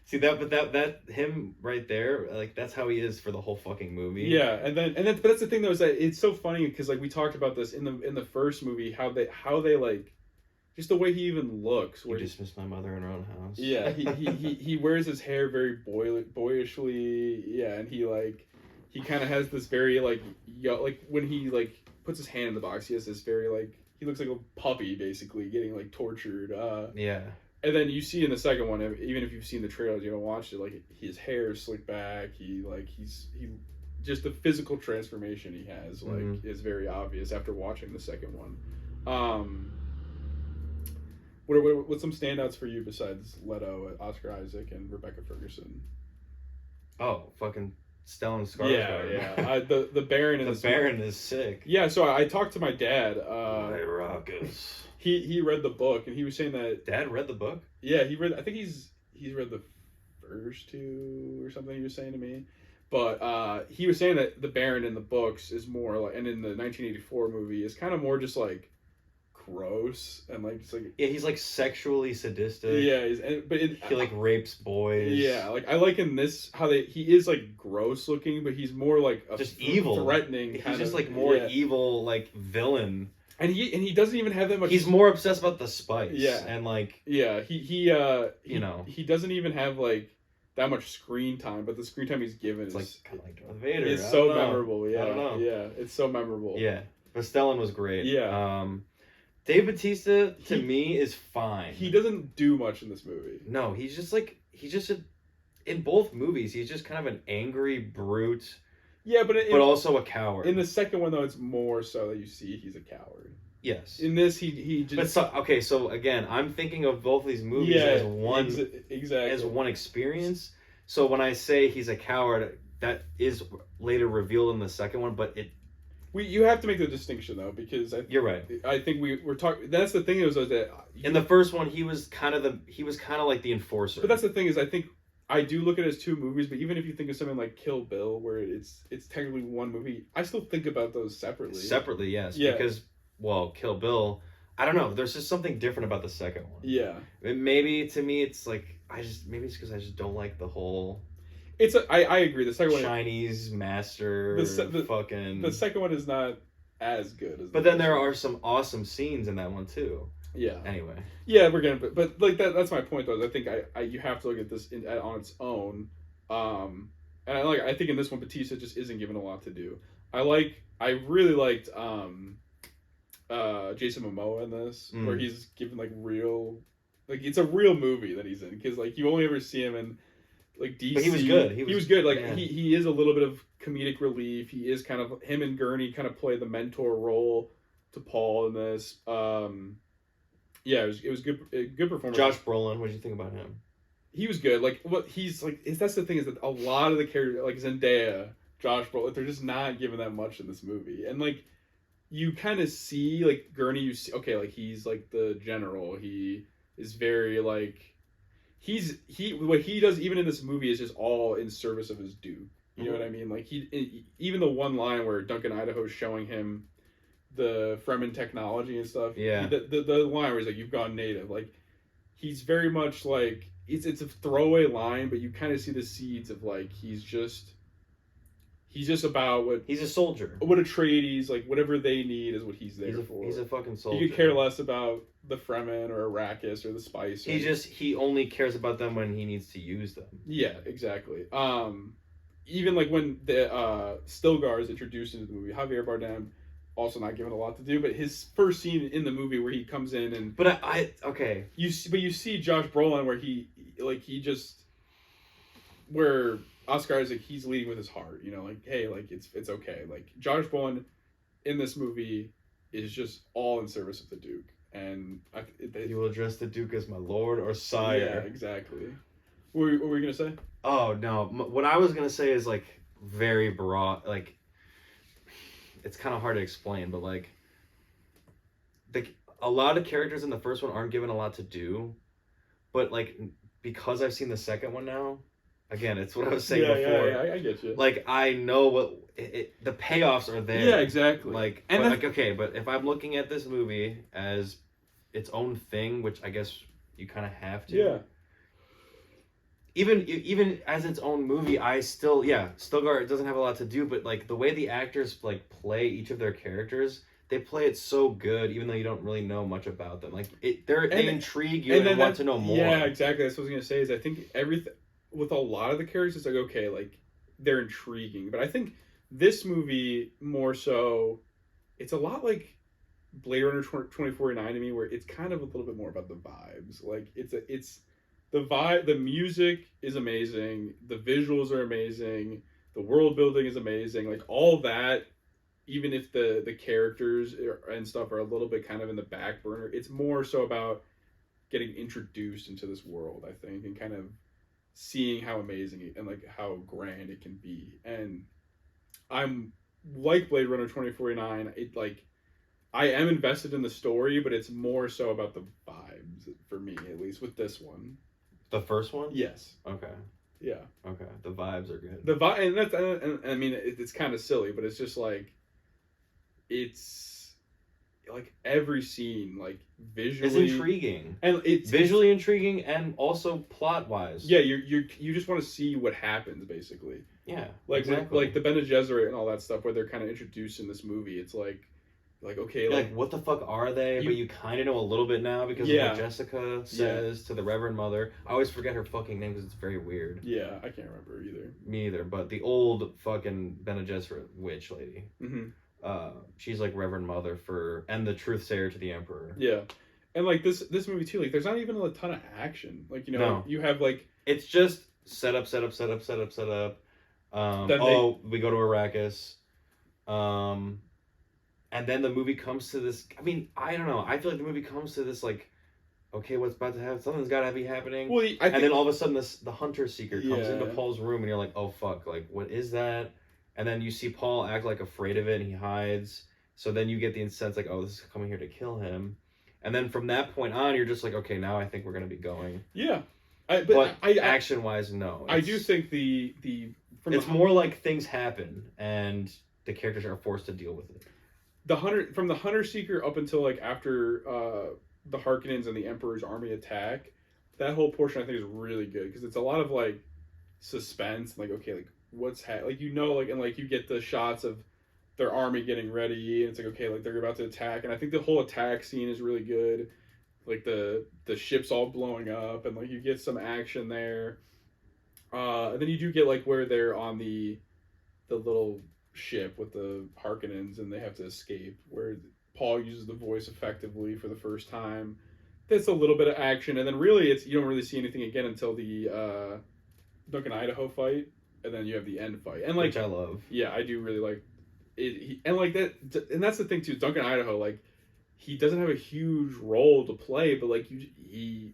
[SPEAKER 2] See that him right there, like that's how he is for the whole fucking movie.
[SPEAKER 1] Yeah, and then but that's the thing though, is that it's so funny because like we talked about this in the first movie, how they like just the way he even looks.
[SPEAKER 2] Where he dismissed my mother in her own house.
[SPEAKER 1] Yeah, he wears his hair very boyishly. Yeah, and he kind of has this very like when he like puts his hand in the box, he has this very like he looks like a puppy basically getting like tortured.
[SPEAKER 2] Yeah.
[SPEAKER 1] And then you see in the second one, even if you've seen the trailers, you don't watch it, like his hair is slicked back. He just the physical transformation he has like is very obvious after watching the second one. What's some standouts for you besides Leto, Oscar Isaac, and Rebecca Ferguson?
[SPEAKER 2] Oh, fucking Stellan Skarsgård.
[SPEAKER 1] Yeah. The Baron
[SPEAKER 2] is sick.
[SPEAKER 1] Yeah, so I talked to my dad.
[SPEAKER 2] My Raucus.
[SPEAKER 1] He read the book and he was saying that
[SPEAKER 2] Dad read the book?
[SPEAKER 1] Yeah, he read. I think he's read the first two or something. He was saying to me, but he was saying that the Baron in the books is more like, and in the 1984 movie is kind of more just like gross and like just like
[SPEAKER 2] he's like sexually sadistic.
[SPEAKER 1] Yeah,
[SPEAKER 2] he like rapes boys.
[SPEAKER 1] Yeah, like I like in this how he is like gross looking, but he's more like
[SPEAKER 2] just evil,
[SPEAKER 1] threatening.
[SPEAKER 2] He's just like more evil, like villain.
[SPEAKER 1] And he doesn't even have that much.
[SPEAKER 2] He's more obsessed about the spice.
[SPEAKER 1] Yeah,
[SPEAKER 2] and like
[SPEAKER 1] he doesn't even have like that much screen time, but the screen time he's given is
[SPEAKER 2] like kind of like Darth Vader.
[SPEAKER 1] It's so memorable. Yeah,
[SPEAKER 2] I don't know.
[SPEAKER 1] Yeah, it's so memorable.
[SPEAKER 2] Yeah, but Stellan was great.
[SPEAKER 1] Yeah.
[SPEAKER 2] Dave Bautista to me is fine.
[SPEAKER 1] He doesn't do much in this movie.
[SPEAKER 2] No, he's just in both movies. He's just kind of an angry brute.
[SPEAKER 1] Yeah, but
[SPEAKER 2] also a coward.
[SPEAKER 1] In the second one, though, it's more so that you see he's a coward.
[SPEAKER 2] Yes.
[SPEAKER 1] In this, he just.
[SPEAKER 2] But so again, I'm thinking of both these movies as one as one experience. So when I say he's a coward, that is later revealed in the second one, but
[SPEAKER 1] you have to make the distinction though, because
[SPEAKER 2] you're right.
[SPEAKER 1] I think we're talking. That's the thing is that
[SPEAKER 2] in the first one he was kind of like the enforcer.
[SPEAKER 1] But that's the thing is I think. I do look at it as two movies, but even if you think of something like Kill Bill, where it's technically one movie, I still think about those separately.
[SPEAKER 2] Separately, yes. Yeah. Because, Kill Bill, I don't know. There's just something different about the second one.
[SPEAKER 1] Yeah.
[SPEAKER 2] Maybe to me, it's like maybe it's because I just don't like the whole.
[SPEAKER 1] I agree. The second one,
[SPEAKER 2] Chinese master. The
[SPEAKER 1] second one is not as good as.
[SPEAKER 2] But then there are some awesome scenes in that one too.
[SPEAKER 1] Yeah.
[SPEAKER 2] Anyway.
[SPEAKER 1] Yeah, we're gonna, but like that's my point though. Is I think you have to look at this on its own, and I think in this one Bautista just isn't given a lot to do. I really liked Jason Momoa in this, where he's given like real, like it's a real movie that he's in because like you only ever see him in like DC.
[SPEAKER 2] But he was good.
[SPEAKER 1] He was good. Like he is a little bit of comedic relief. He is kind of him and Gurney kind of play the mentor role to Paul in this. Yeah, it was good. Good performance.
[SPEAKER 2] Josh Brolin, what did you think about him?
[SPEAKER 1] He was good. Like what he's like. That's the thing is that a lot of the characters, like Zendaya, Josh Brolin, they're just not given that much in this movie. And like, you kind of see like Gurney. You see, okay, like he's like the general. He is very like, what he does even in this movie is just all in service of his duke. You know what I mean? Like even the one line where Duncan Idaho's showing him the Fremen technology and stuff.
[SPEAKER 2] Yeah.
[SPEAKER 1] The line where he's like, "You've gone native." Like, he's very much like it's a throwaway line, but you kind of see the seeds of like he's just about what
[SPEAKER 2] he's a soldier.
[SPEAKER 1] What Atreides like, whatever they need is what he's there for.
[SPEAKER 2] He's a fucking soldier.
[SPEAKER 1] He could care less about the Fremen or Arrakis or the Spice.
[SPEAKER 2] He only cares about them when he needs to use them.
[SPEAKER 1] Yeah, exactly. Even like when the Stilgar is introduced into the movie, Javier Bardem also not given a lot to do, but his first scene in the movie where he comes in and
[SPEAKER 2] okay,
[SPEAKER 1] you see Josh Brolin where where Oscar Isaac, he's leading with his heart, like, hey, like it's okay, like Josh Brolin in this movie is just all in service of the Duke, and
[SPEAKER 2] you will address the Duke as my lord or sire.
[SPEAKER 1] Yeah, exactly. What were you gonna say?
[SPEAKER 2] Oh no, what I was gonna say is like very broad, like it's kind of hard to explain, but like a lot of characters in the first one aren't given a lot to do, but like because I've seen the second one now, again, it's what I was saying before.
[SPEAKER 1] Yeah, I get you.
[SPEAKER 2] Like I know what the payoffs are there.
[SPEAKER 1] Yeah, exactly.
[SPEAKER 2] Like, but if I'm looking at this movie as its own thing, which I guess you kind of have to.
[SPEAKER 1] Yeah.
[SPEAKER 2] Even as its own movie, I still Stilgar doesn't have a lot to do, but like the way the actors like play each of their characters, they play it so good, even though you don't really know much about them. Like they intrigue you and want to know more.
[SPEAKER 1] Yeah, exactly. That's what I was gonna say. Is I think everything with a lot of the characters, it's like okay, like they're intriguing, but I think this movie more so, it's a lot like Blade Runner 2049 to me, where it's kind of a little bit more about the vibes. Like it's the vibe, the music is amazing, the visuals are amazing, the world building is amazing, like all that. Even if the characters and stuff are a little bit kind of in the back burner, it's more so about getting introduced into this world, I think, and kind of seeing how amazing it, and like how grand it can be. And I'm like Blade Runner 2049. It like I am invested in the story, but it's more so about the vibes for me, at least with this one.
[SPEAKER 2] The first one?
[SPEAKER 1] Yes.
[SPEAKER 2] Okay.
[SPEAKER 1] Yeah.
[SPEAKER 2] Okay. The vibes are good.
[SPEAKER 1] The vibe, and that's, and I mean, it's kind of silly, but it's just like, it's like every scene, like visually,
[SPEAKER 2] it's intriguing,
[SPEAKER 1] and it's
[SPEAKER 2] visually intriguing, and also plot wise.
[SPEAKER 1] Yeah, you just want to see what happens, basically.
[SPEAKER 2] Yeah.
[SPEAKER 1] Like
[SPEAKER 2] exactly.
[SPEAKER 1] like the Bene Gesserit and all that stuff, where they're kind of introduced in this movie. It's like okay,
[SPEAKER 2] like what the fuck are they? But you kind of know a little bit now because of what Jessica says to the Reverend Mother. I always forget her fucking name because it's very weird.
[SPEAKER 1] Yeah, I can't remember either.
[SPEAKER 2] Me either. But the old fucking Bene Gesserit witch lady.
[SPEAKER 1] Mm-hmm.
[SPEAKER 2] She's like Reverend Mother and the truth sayer to the Emperor.
[SPEAKER 1] Yeah, and like this movie too. Like there's not even a ton of action. Like you have like
[SPEAKER 2] it's just set up. We go to Arrakis. And then the movie comes to this. I mean, I don't know. I feel like the movie comes to this like, okay, what's about to happen? Something's got to be happening.
[SPEAKER 1] Well,
[SPEAKER 2] and then all of a sudden, the hunter seeker comes into Paul's room, and you're like, oh fuck, like what is that? And then you see Paul act like afraid of it, and he hides. So then you get the sense like, oh, this is coming here to kill him. And then from that point on, you're just like, okay, now I think we're gonna be going.
[SPEAKER 1] Yeah,
[SPEAKER 2] but action wise, no.
[SPEAKER 1] I do think
[SPEAKER 2] it's more like things happen, and the characters are forced to deal with it.
[SPEAKER 1] From the hunter seeker up until like after the Harkonnens and the Emperor's army attack, that whole portion I think is really good because it's a lot of like suspense, like okay, like what's like and like you get the shots of their army getting ready, and it's like okay, like they're about to attack, and I think the whole attack scene is really good, like the ship's all blowing up, and like you get some action there, and then you do get like where they're on the little ship with the Harkonnens and they have to escape, where Paul uses the voice effectively for the first time. That's a little bit of action, and then really you don't really see anything again until the Duncan Idaho fight, and then you have the end fight, and like
[SPEAKER 2] which I love.
[SPEAKER 1] Yeah, I do really like it, and like that, and that's the thing too. Duncan Idaho, like he doesn't have a huge role to play, but like you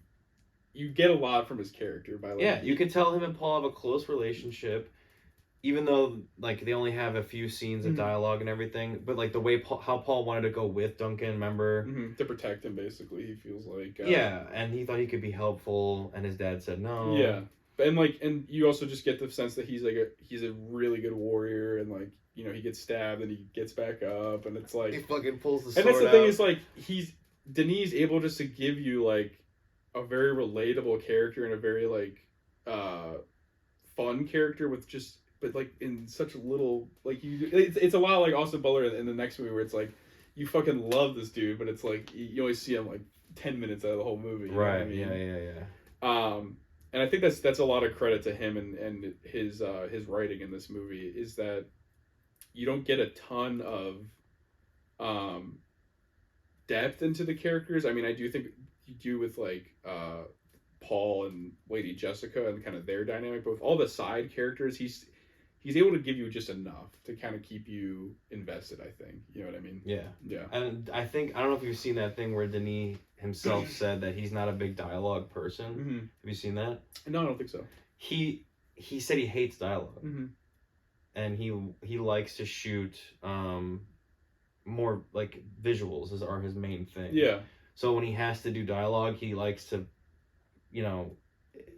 [SPEAKER 1] get a lot from his character by like
[SPEAKER 2] you can tell him and Paul have a close relationship. Even though, like, they only have a few scenes of dialogue and everything, but, like, the way how Paul wanted to go with Duncan, remember?
[SPEAKER 1] Mm-hmm. To protect him, basically, he feels like...
[SPEAKER 2] yeah, and he thought he could be helpful, and his dad said no.
[SPEAKER 1] Yeah, and you also just get the sense that he's a really good warrior, and, like, he gets stabbed, and he gets back up, and it's like...
[SPEAKER 2] He fucking pulls the sword
[SPEAKER 1] out. And that's the
[SPEAKER 2] out.
[SPEAKER 1] thing, is, like, Denis able just to give you, like, a very relatable character and a very like fun character with just but like in such little like it's a lot like Austin Butler in the next movie where it's like you fucking love this dude, but it's like you only see him like 10 minutes out of the whole movie.
[SPEAKER 2] Right.
[SPEAKER 1] I mean?
[SPEAKER 2] Yeah.
[SPEAKER 1] And I think that's a lot of credit to him and his writing in this movie is that you don't get a ton of depth into the characters. I mean, I do think you do with like Paul and Lady Jessica and kind of their dynamic, but with all the side characters, he's able to give you just enough to kind of keep you invested. I think you know what I mean.
[SPEAKER 2] Yeah. And I don't know if you've seen that thing where Denis himself said that he's not a big dialogue person.
[SPEAKER 1] Mm-hmm.
[SPEAKER 2] Have you seen that?
[SPEAKER 1] No, I don't think so.
[SPEAKER 2] He said he hates dialogue, and he likes to shoot more like visuals are his main thing.
[SPEAKER 1] Yeah.
[SPEAKER 2] So when he has to do dialogue, he likes to,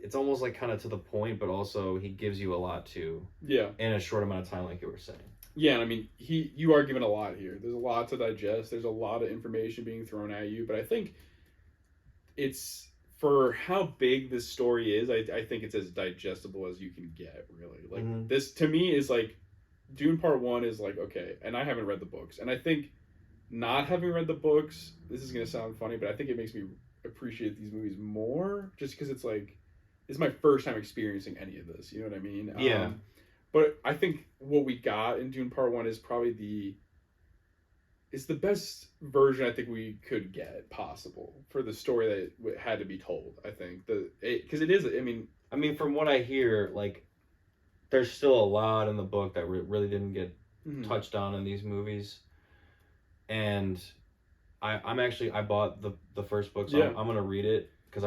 [SPEAKER 2] it's almost like kind of to the point, but also he gives you a lot too.
[SPEAKER 1] Yeah.
[SPEAKER 2] In a short amount of time, like you were saying.
[SPEAKER 1] Yeah, and I mean, you are given a lot here. There's a lot to digest. There's a lot of information being thrown at you, but I think it's for how big this story is. I think it's as digestible as you can get. Really, like this to me is like Dune Part 1 is like okay, and I haven't read the books, and I think not having read the books, this is gonna sound funny, but I think it makes me appreciate these movies more just because it's like it's my first time experiencing any of this. You know what I mean?
[SPEAKER 2] Yeah.
[SPEAKER 1] But I think what we got in Dune Part 1 is probably the best version I think we could get possible for the story that had to be told. I think because it is. I mean, from what I hear, like there's still a lot in the book that really didn't get touched on in these movies, and I bought the first book, so I'm gonna read it because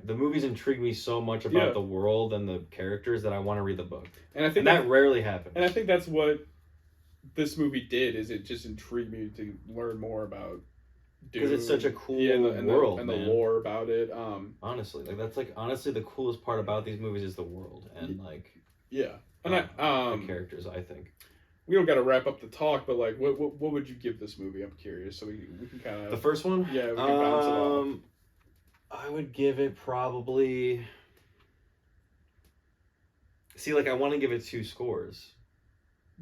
[SPEAKER 1] the movies intrigue me so much about the world and the characters that I want to read the book, and I think that rarely happens. And I think that's what this movie did is it just intrigued me to learn more about Dune
[SPEAKER 2] because it's such a cool world
[SPEAKER 1] and the lore about it.
[SPEAKER 2] Honestly, like that's like honestly the coolest part about these movies is the world and like
[SPEAKER 1] and
[SPEAKER 2] the characters. I think
[SPEAKER 1] we don't got to wrap up the talk, but like what would you give this movie? I'm curious, so we can kind of
[SPEAKER 2] the first one.
[SPEAKER 1] Yeah, we can bounce it off.
[SPEAKER 2] I would give it probably. See, like I want to give it 2 scores.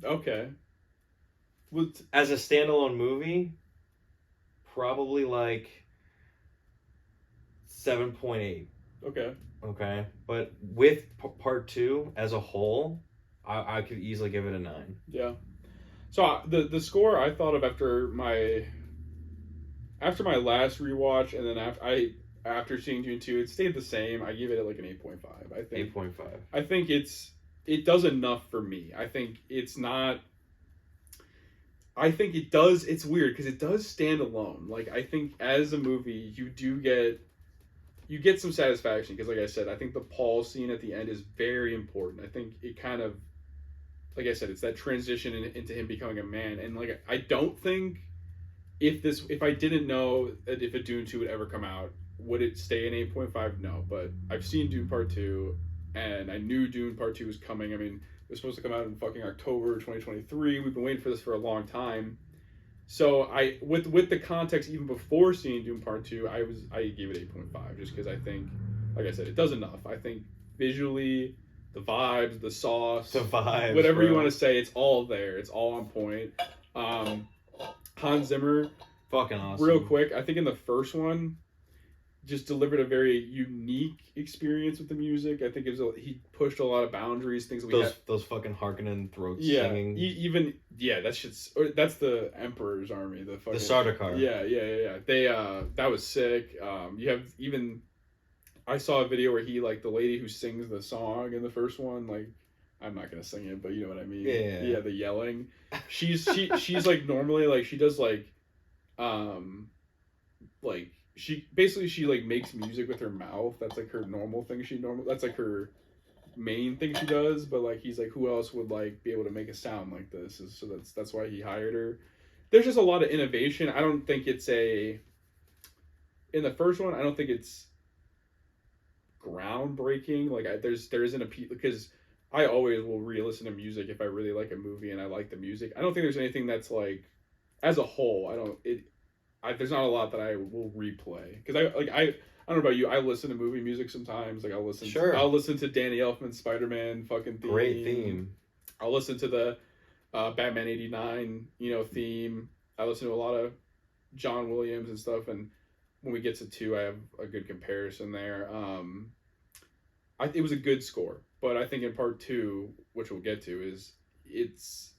[SPEAKER 1] Okay. Well,
[SPEAKER 2] as a standalone movie, probably like 7.8. Okay. But with part 2 as a whole, I could easily give it a 9.
[SPEAKER 1] Yeah. So the score I thought of after my last rewatch, and then after seeing Dune 2, it stayed the same. I give it like an 8.5. I think
[SPEAKER 2] 8.5.
[SPEAKER 1] I think it does enough for me. I think it's not. I think it does. It's weird because it does stand alone. Like I think as a movie, you get some satisfaction because, like I said, I think the Paul scene at the end is very important. I think it kind of, like I said, it's that transition into him becoming a man. And like I don't think if I didn't know if a Dune 2 would ever come out, would it stay an 8.5? No, but I've seen Dune Part 2, and I knew Dune Part 2 was coming. I mean, it was supposed to come out in fucking October 2023. We've been waiting for this for a long time. So with the context even before seeing Dune Part 2, I gave it 8.5 just because I think, like I said, it does enough. I think visually, the vibes, the sauce, whatever you want to say, it's all there. It's all on point. Hans Zimmer,
[SPEAKER 2] fucking awesome.
[SPEAKER 1] Real quick, I think in the first one, just delivered a very unique experience with the music. I think he pushed a lot of boundaries, things
[SPEAKER 2] those fucking Harkonnen throats singing.
[SPEAKER 1] That's the Emperor's Army, the
[SPEAKER 2] Sardaukar.
[SPEAKER 1] Yeah. They that was sick. You have even I saw a video where he like the lady who sings the song in the first one, like I'm not gonna sing it, but you know what I mean. Yeah, the yelling. She's like normally like she does like she like makes music with her mouth. That's like her normal thing. That's like her main thing she does. But like he's like, who else would like be able to make a sound like this? So that's why he hired her. There's just a lot of innovation. I don't think it's in the first one. I don't think it's groundbreaking. Like there isn't a piece because I always will re-listen to music if I really like a movie and I like the music. I don't think there's anything that's like as a whole. There's not a lot that I will replay because I don't know about you. I listen to movie music sometimes. Like I'll listen.
[SPEAKER 2] Sure.
[SPEAKER 1] I'll listen to Danny Elfman's Spider-Man fucking theme.
[SPEAKER 2] Great theme.
[SPEAKER 1] I'll listen to the Batman '89 theme. I listen to a lot of John Williams and stuff. And when we get to 2, I have a good comparison there. It was a good score, but I think in part 2, which we'll get to, it's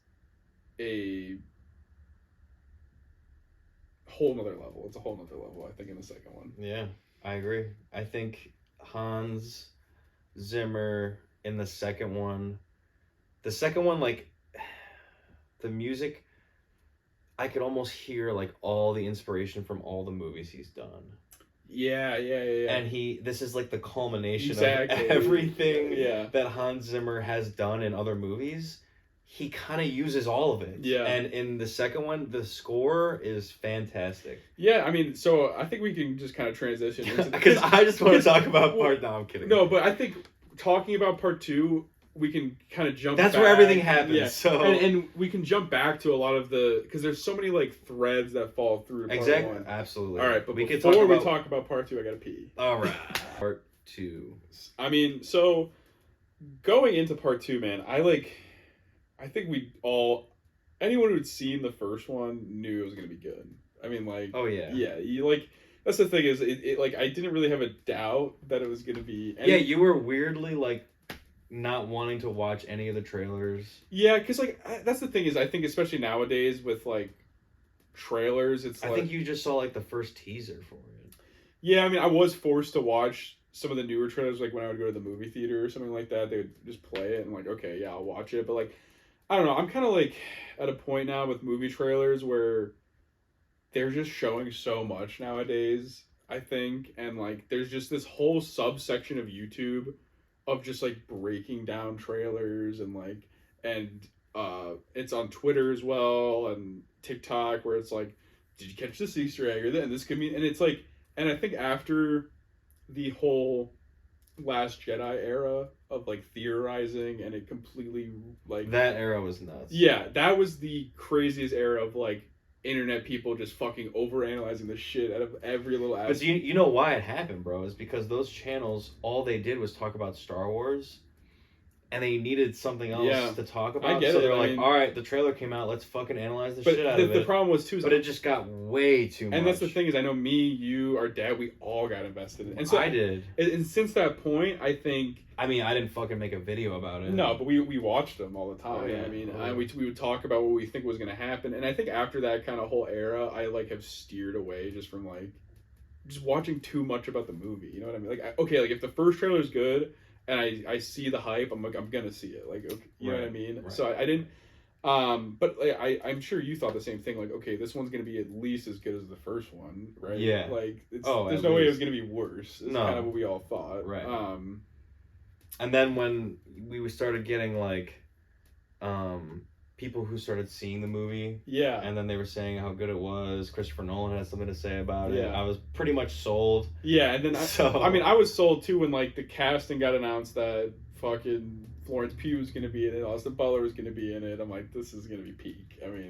[SPEAKER 1] a whole nother level. It's a whole nother level, I think, in the second one.
[SPEAKER 2] Yeah, I agree. I think Hans Zimmer in the second one, like, the music, I could almost hear, like, all the inspiration from all the movies he's done.
[SPEAKER 1] Yeah.
[SPEAKER 2] And this is like the culmination of everything that Hans Zimmer has done in other movies. He kind of uses all of it.
[SPEAKER 1] Yeah.
[SPEAKER 2] And in the second one, the score is fantastic.
[SPEAKER 1] Yeah, I mean, so I think we can just kind of transition into
[SPEAKER 2] because I just want to talk about part. No, I'm kidding.
[SPEAKER 1] No, but I think talking about part 2, we can kind of jump.
[SPEAKER 2] That's
[SPEAKER 1] back.
[SPEAKER 2] where everything happens. Yeah.
[SPEAKER 1] So and we can jump back to a lot of because there's so many like threads that fall through.
[SPEAKER 2] Exactly.
[SPEAKER 1] Part 1.
[SPEAKER 2] Absolutely.
[SPEAKER 1] All right, but before we talk about part 2, I gotta pee.
[SPEAKER 2] All right. Part 2.
[SPEAKER 1] I mean, so going into part 2, man, I think anyone who'd seen the first one knew it was gonna be good. I mean, like,
[SPEAKER 2] oh yeah,
[SPEAKER 1] you like. That's the thing is, it like I didn't really have a doubt that it was gonna be.
[SPEAKER 2] Yeah, you were weirdly like not wanting to watch any of the trailers.
[SPEAKER 1] Yeah, because like that's the thing is, I think especially nowadays with like trailers, I
[SPEAKER 2] think you just saw like the first teaser for it.
[SPEAKER 1] Yeah, I mean, I was forced to watch some of the newer trailers, like when I would go to the movie theater or something like that. They would just play it and like, okay, yeah, I'll watch it. But like, I don't know. I'm kind of like at a point now with movie trailers where they're just showing so much nowadays, I think, and like there's just this whole subsection of YouTube of just like breaking down trailers and it's on Twitter as well and TikTok where it's like, did you catch this Easter egg and this could mean, and it's like, and I think after the whole Last Jedi era of like theorizing and it completely like
[SPEAKER 2] that era was nuts.
[SPEAKER 1] Yeah, that was the craziest era of like internet people just fucking overanalyzing the shit out of every little aspect.
[SPEAKER 2] But you know why it happened, bro? Is because those channels, all they did was talk about Star Wars, and they needed something else to talk about.
[SPEAKER 1] I get
[SPEAKER 2] so
[SPEAKER 1] it.
[SPEAKER 2] they're like, all right, the trailer came out, let's fucking analyze the shit out of it.
[SPEAKER 1] The problem was too,
[SPEAKER 2] but it just got way too much.
[SPEAKER 1] And that's the thing is, I know me, you, our dad, we all got invested in it. And so
[SPEAKER 2] I did.
[SPEAKER 1] And since that point, I think.
[SPEAKER 2] I mean, I didn't fucking make a video about it.
[SPEAKER 1] No, but we watched them all the time.
[SPEAKER 2] Oh, yeah.
[SPEAKER 1] I mean, we would talk about what we think was going to happen. And I think after that kind of whole era, I like have steered away just from like just watching too much about the movie. You know what I mean? Like, okay, like if the first trailer is good and I see the hype, I'm like, I'm going to see it. Like, okay, you know what I mean? Right. So I didn't. But like, I'm sure you thought the same thing. Like, okay, this one's going to be at least as good as the first one, right?
[SPEAKER 2] Yeah.
[SPEAKER 1] Like, there's no way it was going to be worse. It's kind of what we all thought.
[SPEAKER 2] Right. And then when we started getting like people who started seeing the movie, and then they were saying how good it was. Christopher Nolan had something to say about it. I was pretty much sold. Yeah, and then I was sold too when like the casting got announced that fucking Florence Pugh was going to be in it, Austin Butler was going to be in it. I'm like, this is going to be peak. I mean,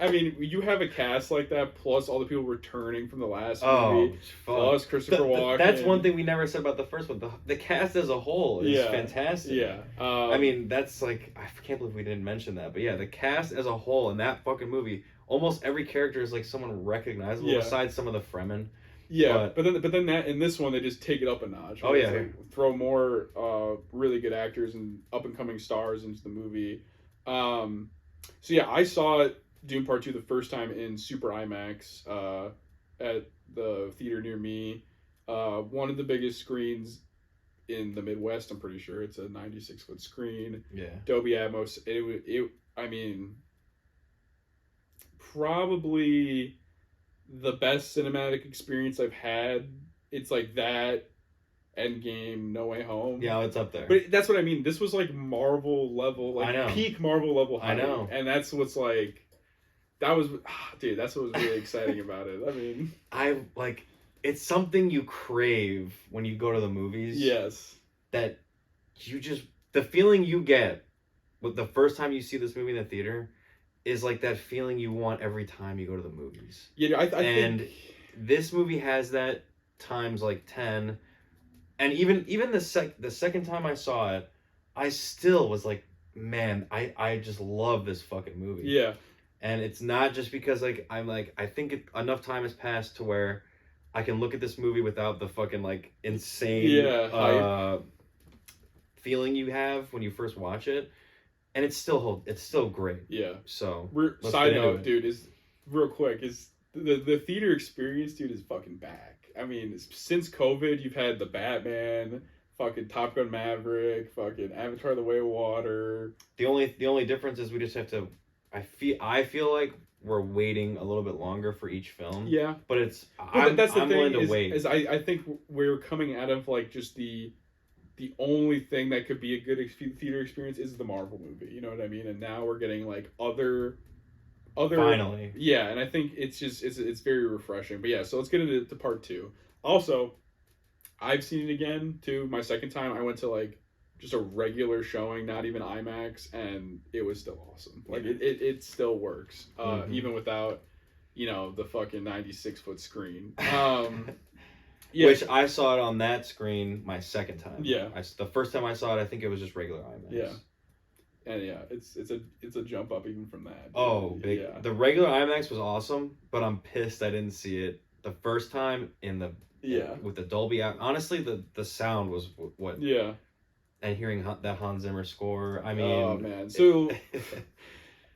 [SPEAKER 2] I mean, you have a cast like that, plus all the people returning from the last movie, plus Christopher Walken. That's one thing we never said about the first one. The cast as a whole is fantastic.
[SPEAKER 1] Yeah.
[SPEAKER 2] I mean, that's like, I can't believe we didn't mention that. But yeah, the cast as a whole in that fucking movie, almost every character is like someone recognizable besides some of the Fremen.
[SPEAKER 1] Yeah, but then that in this one they just take it up a notch.
[SPEAKER 2] Oh yeah,
[SPEAKER 1] throw more really good actors and up and coming stars into the movie. So yeah, I saw Dune Part 2 the first time in Super IMAX at the theater near me. One of the biggest screens in the Midwest. I'm pretty sure it's a 96-foot screen.
[SPEAKER 2] Yeah,
[SPEAKER 1] Dolby Atmos. I mean, probably the best cinematic experience I've had. It's like that, Endgame, No Way Home.
[SPEAKER 2] Yeah, it's up there.
[SPEAKER 1] But that's what I mean. This was like Marvel level, like peak Marvel level hype.
[SPEAKER 2] I know.
[SPEAKER 1] And that's what's like, dude, that's what was really exciting about it. I mean,
[SPEAKER 2] it's something you crave when you go to the movies.
[SPEAKER 1] Yes.
[SPEAKER 2] That you just, the feeling you get with the first time you see this movie in the theater is like that feeling you want every time you go to the movies.
[SPEAKER 1] Yeah, I think
[SPEAKER 2] this movie has that times like 10, and even the second time I saw it, I still was like, man, I just love this fucking movie.
[SPEAKER 1] Yeah.
[SPEAKER 2] And it's not just because like I'm like I think enough time has passed to where I can look at this movie without the fucking like insane feeling you have when you first watch it, and it's still great.
[SPEAKER 1] Yeah.
[SPEAKER 2] So
[SPEAKER 1] side note, dude, is real quick is the theater experience, dude, is fucking back. I mean, since COVID, you've had the Batman, fucking Top Gun Maverick, fucking Avatar: The Way of Water.
[SPEAKER 2] The only difference is we just have to. I feel like we're waiting a little bit longer for each film.
[SPEAKER 1] Yeah,
[SPEAKER 2] but that's the thing.
[SPEAKER 1] Willing
[SPEAKER 2] to wait.
[SPEAKER 1] Is I think we're coming out of like just the only thing that could be a good theater experience is the Marvel movie. You know what I mean? And now we're getting like other.
[SPEAKER 2] Finally.
[SPEAKER 1] Yeah, and I think it's just it's very refreshing. But yeah, so let's get into part 2. Also, I've seen it again too. My second time, I went to like just a regular showing, not even IMAX, and it was still awesome. Like it still works, even without, the fucking 96-foot screen. Yeah.
[SPEAKER 2] Which I saw it on that screen my second time.
[SPEAKER 1] Yeah.
[SPEAKER 2] The first time I saw it, I think it was just regular IMAX.
[SPEAKER 1] Yeah. And yeah, it's a jump up even from that.
[SPEAKER 2] Oh, big. Yeah. The regular IMAX was awesome, but I'm pissed I didn't see it the first time with the Dolby. Honestly, the sound was what.
[SPEAKER 1] Yeah.
[SPEAKER 2] And hearing that Hans Zimmer score, I mean...
[SPEAKER 1] Oh, man. So,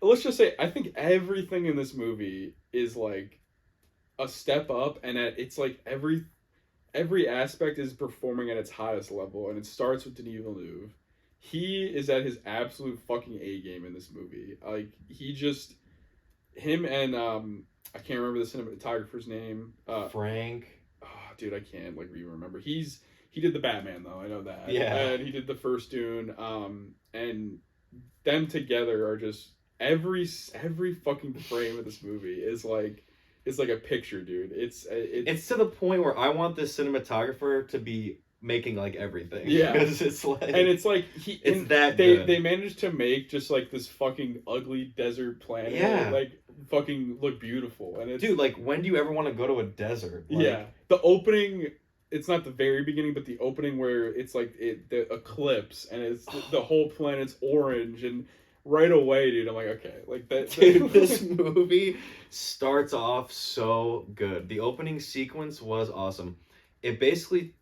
[SPEAKER 1] let's just say, I think everything in this movie is, like, a step up, and it's, like, every aspect is performing at its highest level, and it starts with Denis Villeneuve. He is at his absolute fucking A-game in this movie. Like, him and, I can't remember the cinematographer's name.
[SPEAKER 2] Frank.
[SPEAKER 1] Oh, dude, I can't, like, even remember. He did the Batman, though. I know that.
[SPEAKER 2] Yeah.
[SPEAKER 1] And he did the first Dune. And them together are just every fucking frame of this movie is like a picture, dude. It's
[SPEAKER 2] to the point where I want this cinematographer to be making like everything.
[SPEAKER 1] Yeah.
[SPEAKER 2] Because it's like
[SPEAKER 1] they managed to make just like this fucking ugly desert planet.
[SPEAKER 2] Yeah.
[SPEAKER 1] Like fucking look beautiful. And
[SPEAKER 2] dude, like when do you ever want to go to a desert? Like,
[SPEAKER 1] yeah. The opening. It's not the very beginning, but the opening where it's like the eclipse and it's the whole planet's orange, and right away, dude, I'm like, okay, like that.
[SPEAKER 2] Dude, this movie starts off so good. The opening sequence was awesome. It basically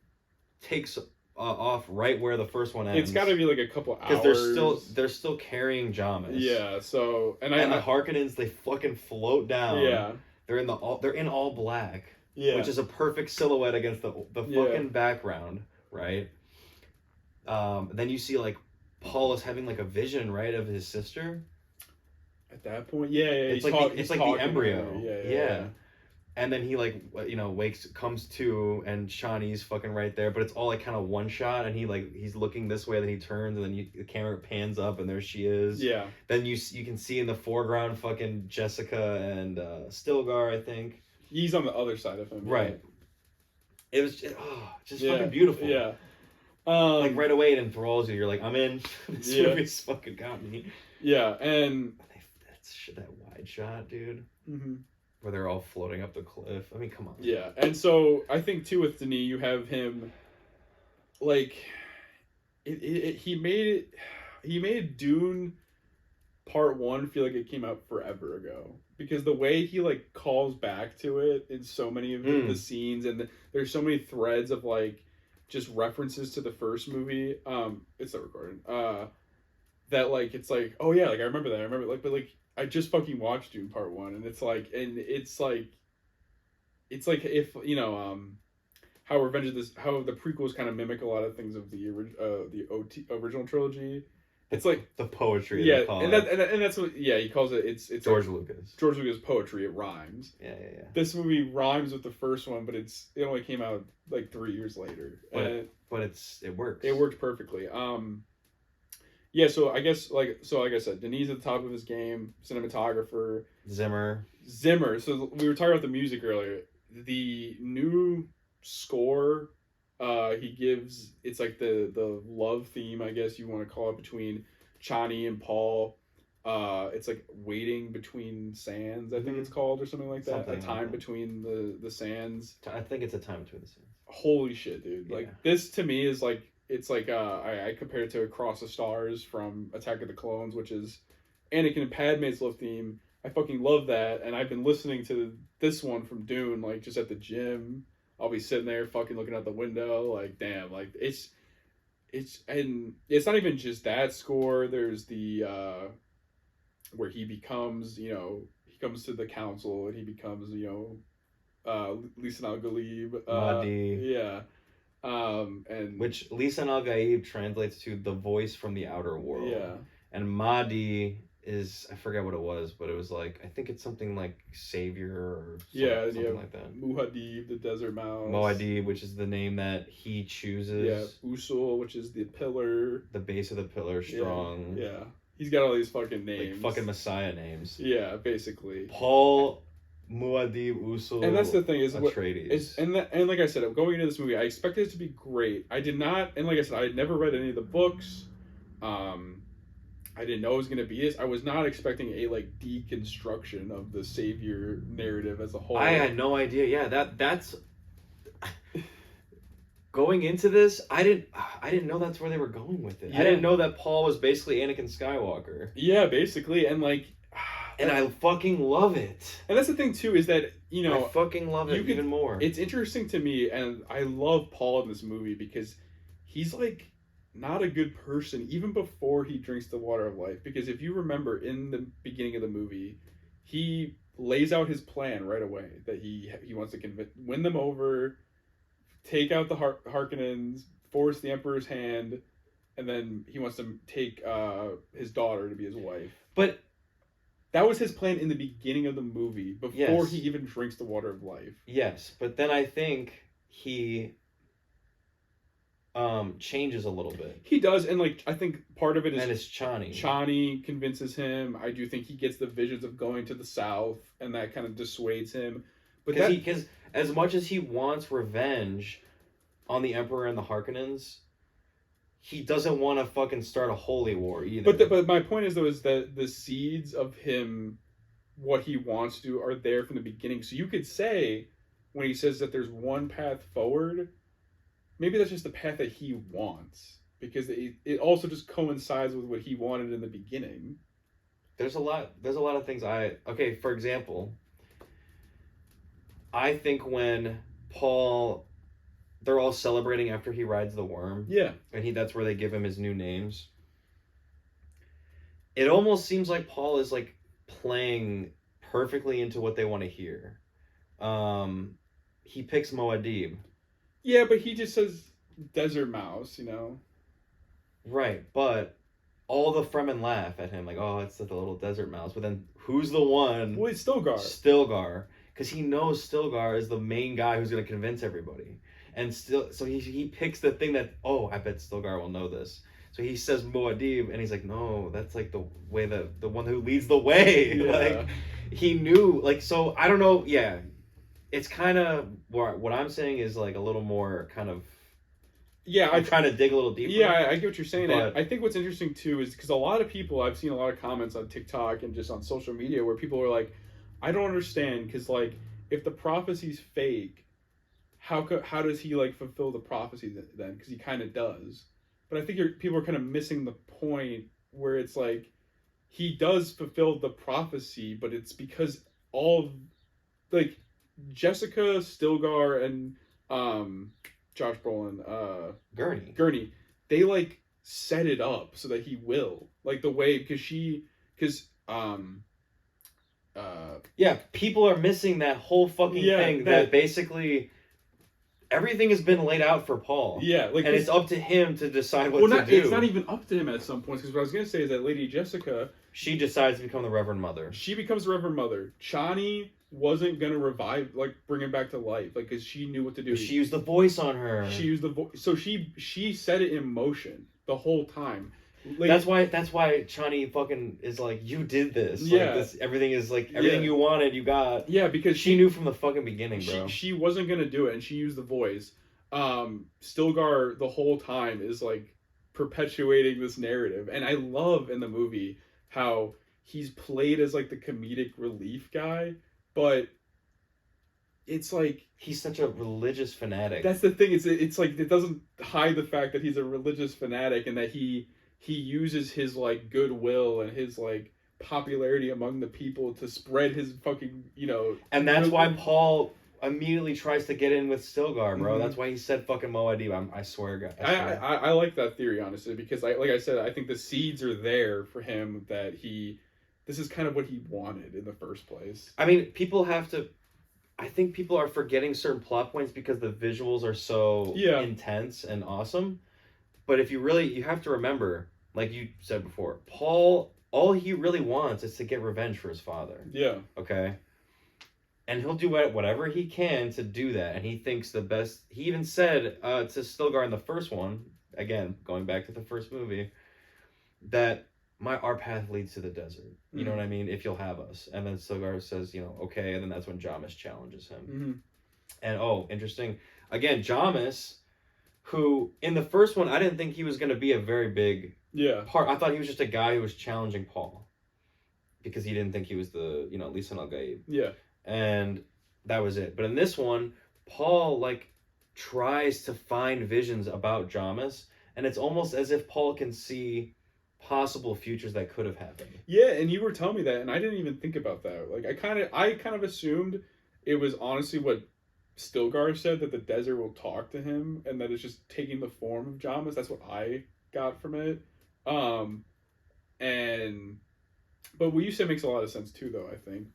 [SPEAKER 2] takes off right where the first one ends.
[SPEAKER 1] It's got to be like a couple hours
[SPEAKER 2] because they're still carrying Jamis.
[SPEAKER 1] Yeah. So
[SPEAKER 2] and the Harkonnens, they fucking float down.
[SPEAKER 1] Yeah.
[SPEAKER 2] They're in all black.
[SPEAKER 1] Yeah.
[SPEAKER 2] Which is a perfect silhouette against the fucking background, right? Then you see like Paul is having like a vision, right, of his sister.
[SPEAKER 1] At that point, yeah.
[SPEAKER 2] It's like the embryo. Yeah. And then he like comes to, and Shawnee's fucking right there, but it's all like kind of one shot, and he's looking this way, then he turns, and then the camera pans up, and there she is.
[SPEAKER 1] Yeah.
[SPEAKER 2] Then you can see in the foreground fucking Jessica and Stilgar, I think.
[SPEAKER 1] He's on the other side of him.
[SPEAKER 2] Right. It was just fucking beautiful.
[SPEAKER 1] Yeah.
[SPEAKER 2] Like right away it enthralls you. You're like, I'm in. This movie's fucking got me.
[SPEAKER 1] Yeah, and
[SPEAKER 2] that wide shot, dude.
[SPEAKER 1] Mm-hmm.
[SPEAKER 2] Where they're all floating up the cliff. I mean, come on.
[SPEAKER 1] Yeah, and so I think too with Denis, you have him, like, he made Dune Part 1 feel like it came out forever ago, because the way he like calls back to it in so many of the scenes, and there's so many threads of like just references to the first movie. It's not recording. That like it's like, oh yeah, like I remember like, but like I just fucking watched Dune Part 1, and it's like if how the prequels kind of mimic a lot of things of the original trilogy. It's like
[SPEAKER 2] the poetry.
[SPEAKER 1] Yeah, and that's what he calls it. It's
[SPEAKER 2] George
[SPEAKER 1] like,
[SPEAKER 2] Lucas.
[SPEAKER 1] George Lucas poetry. It rhymes.
[SPEAKER 2] Yeah.
[SPEAKER 1] This movie rhymes with the first one, but it only came out like 3 years later.
[SPEAKER 2] But it works.
[SPEAKER 1] It worked perfectly. Yeah. So I guess like I said, Denis at the top of his game, cinematographer.
[SPEAKER 2] Zimmer.
[SPEAKER 1] So we were talking about the music earlier. The new score. He gives, it's like the love theme, I guess you want to call it, between Chani and Paul. It's like Waiting Between Sands, I think it's called, or something like that. A time between the sands.
[SPEAKER 2] I think it's A Time Between the Sands.
[SPEAKER 1] holy shit, dude! Like this to me is like it's like I compare it to Across the Stars from Attack of the Clones, which is Anakin and Padme's love theme. I fucking love that, and I've been listening to this one from Dune, like just at the gym. I'll be sitting there fucking looking out the window, like damn, like and it's not even just that score. There's the where he becomes, he comes to the council and he becomes, Lisan Al Galib.
[SPEAKER 2] Mahdi.
[SPEAKER 1] Yeah. And
[SPEAKER 2] which Lisan Al Gaib translates to the voice from the outer world.
[SPEAKER 1] Yeah.
[SPEAKER 2] And Mahdi is, I forget what it was, but it was like, I think it's something like savior or something like that.
[SPEAKER 1] Muad'Dib, the desert mouse.
[SPEAKER 2] Muad'Dib, which is the name that he chooses.
[SPEAKER 1] Yeah. Usul, which is the pillar.
[SPEAKER 2] The base of the pillar, strong.
[SPEAKER 1] Yeah. He's got all these fucking names.
[SPEAKER 2] Like fucking Messiah names.
[SPEAKER 1] Yeah, basically.
[SPEAKER 2] Paul, Muad'Dib, Usul,
[SPEAKER 1] and that's the thing is
[SPEAKER 2] Atreides.
[SPEAKER 1] And like I said, going into this movie, I expected it to be great. I did not, and like I said, I had never read any of the books. I didn't know it was going to be this. I was not expecting a like deconstruction of the savior narrative as a whole.
[SPEAKER 2] I had no idea. Yeah, that's going into this. I didn't know that's where they were going with it. Yeah. I didn't know that Paul was basically Anakin Skywalker.
[SPEAKER 1] Yeah, basically, and like,
[SPEAKER 2] and I fucking love it.
[SPEAKER 1] And that's the thing too, is that I
[SPEAKER 2] fucking love it even more.
[SPEAKER 1] It's interesting to me, and I love Paul in this movie because he's like not a good person even before he drinks the water of life. Because if you remember in the beginning of the movie, he lays out his plan right away that he wants to win them over, take out the Harkonnens, force the Emperor's hand, and then he wants to take his daughter to be his wife.
[SPEAKER 2] But
[SPEAKER 1] that was his plan in the beginning of the movie before he even drinks the water of life.
[SPEAKER 2] Yes, but then I think he changes a little bit.
[SPEAKER 1] He does, and like I think part of it is,
[SPEAKER 2] and it's Chani.
[SPEAKER 1] Chani convinces him. I do think he gets the visions of going to the south, and that kind of dissuades him. But
[SPEAKER 2] because as much as he wants revenge on the Emperor and the Harkonnens, he doesn't want to fucking start a holy war either.
[SPEAKER 1] But my point is though is that the seeds of him, what he wants to do, are there from the beginning. So you could say when he says that there's one path forward, maybe that's just the path that he wants, because it also just coincides with what he wanted in the beginning.
[SPEAKER 2] There's a lot of things for example, I think when Paul, they're all celebrating after he rides the worm.
[SPEAKER 1] Yeah.
[SPEAKER 2] And that's where they give him his new names. It almost seems like Paul is like playing perfectly into what they want to hear. He picks Muad'Dib.
[SPEAKER 1] Yeah, but he just says desert mouse,
[SPEAKER 2] Right, but all the Fremen laugh at him like, oh, it's the little desert mouse. But then who's the one?
[SPEAKER 1] Well, it's Stilgar.
[SPEAKER 2] Stilgar. Because he knows Stilgar is the main guy who's going to convince everybody. And so he picks the thing that, I bet Stilgar will know this. So he says Muad'Dib, and he's like, no, that's like the way the one who leads the way. Yeah. Like, he knew, like, so I don't know. Yeah, it's kind of what I'm saying is like a little more kind of.
[SPEAKER 1] Yeah,
[SPEAKER 2] I'm trying to dig a little deeper.
[SPEAKER 1] Yeah, I get what you're saying. But I think what's interesting too is because a lot of people, I've seen a lot of comments on TikTok and just on social media where people are like, I don't understand, because like if the prophecy's fake, how does he like fulfill the prophecy then? Because he kind of does. But I think people are kind of missing the point where it's like he does fulfill the prophecy, but it's because all like Jessica, Stilgar, and Josh Brolin, Gurney, they like set it up so that he will, like the way, because
[SPEAKER 2] people are missing that whole fucking thing that basically everything has been laid out for Paul.
[SPEAKER 1] Yeah, like,
[SPEAKER 2] and it's up to him to decide what to do.
[SPEAKER 1] It's not even up to him at some points, because what I was gonna say is that Lady Jessica,
[SPEAKER 2] she decides to become the Reverend Mother.
[SPEAKER 1] She becomes the Reverend Mother. Chani wasn't gonna bring him back to life, like, because she knew what to do.
[SPEAKER 2] She used the voice on her.
[SPEAKER 1] She used the voice, so she set it in motion the whole time.
[SPEAKER 2] Like, that's why Chani fucking is like, you did this. Yeah. Like, everything is like, everything you wanted, you got.
[SPEAKER 1] Yeah, because
[SPEAKER 2] she knew from the fucking beginning, bro.
[SPEAKER 1] She wasn't gonna do it, and she used the voice. Stilgar the whole time is like perpetuating this narrative, and I love in the movie how he's played as like the comedic relief guy, but it's like
[SPEAKER 2] he's such a religious fanatic.
[SPEAKER 1] That's the thing. It's like it doesn't hide the fact that he's a religious fanatic and that he uses his like goodwill and his like popularity among the people to spread his fucking
[SPEAKER 2] And that's why Paul immediately tries to get in with Stilgar, bro. That's why he said fucking Moadib. I swear, guys.
[SPEAKER 1] I like that theory honestly because like I said, I think the seeds are there for him that this is kind of what he wanted in the first place.
[SPEAKER 2] I mean, I think people are forgetting certain plot points because the visuals are so intense and awesome. But if you have to remember, like you said before, Paul, all he really wants is to get revenge for his father.
[SPEAKER 1] Yeah.
[SPEAKER 2] Okay? And he'll do whatever he can to do that. And he thinks the best... He even said to Stilgar in the first one, again, going back to the first movie, that our path leads to the desert. You know what I mean? If you'll have us. And then Stilgar says, okay. And then that's when Jamis challenges him. And, interesting. Again, Jamis, who, in the first one, I didn't think he was going to be a very big part. I thought he was just a guy who was challenging Paul. Because he didn't think he was the, Lisan al-Gaib.
[SPEAKER 1] Yeah.
[SPEAKER 2] And that was it. But in this one, Paul, like, tries to find visions about Jamis. And it's almost as if Paul can see possible futures that could have happened.
[SPEAKER 1] Yeah, and you were telling me that, and I didn't even think about that. Like, I kind of assumed it was honestly what Stilgar said, that the desert will talk to him, and that it's just taking the form of Jamis. That's what I got from it. But what you said makes a lot of sense too, though. I think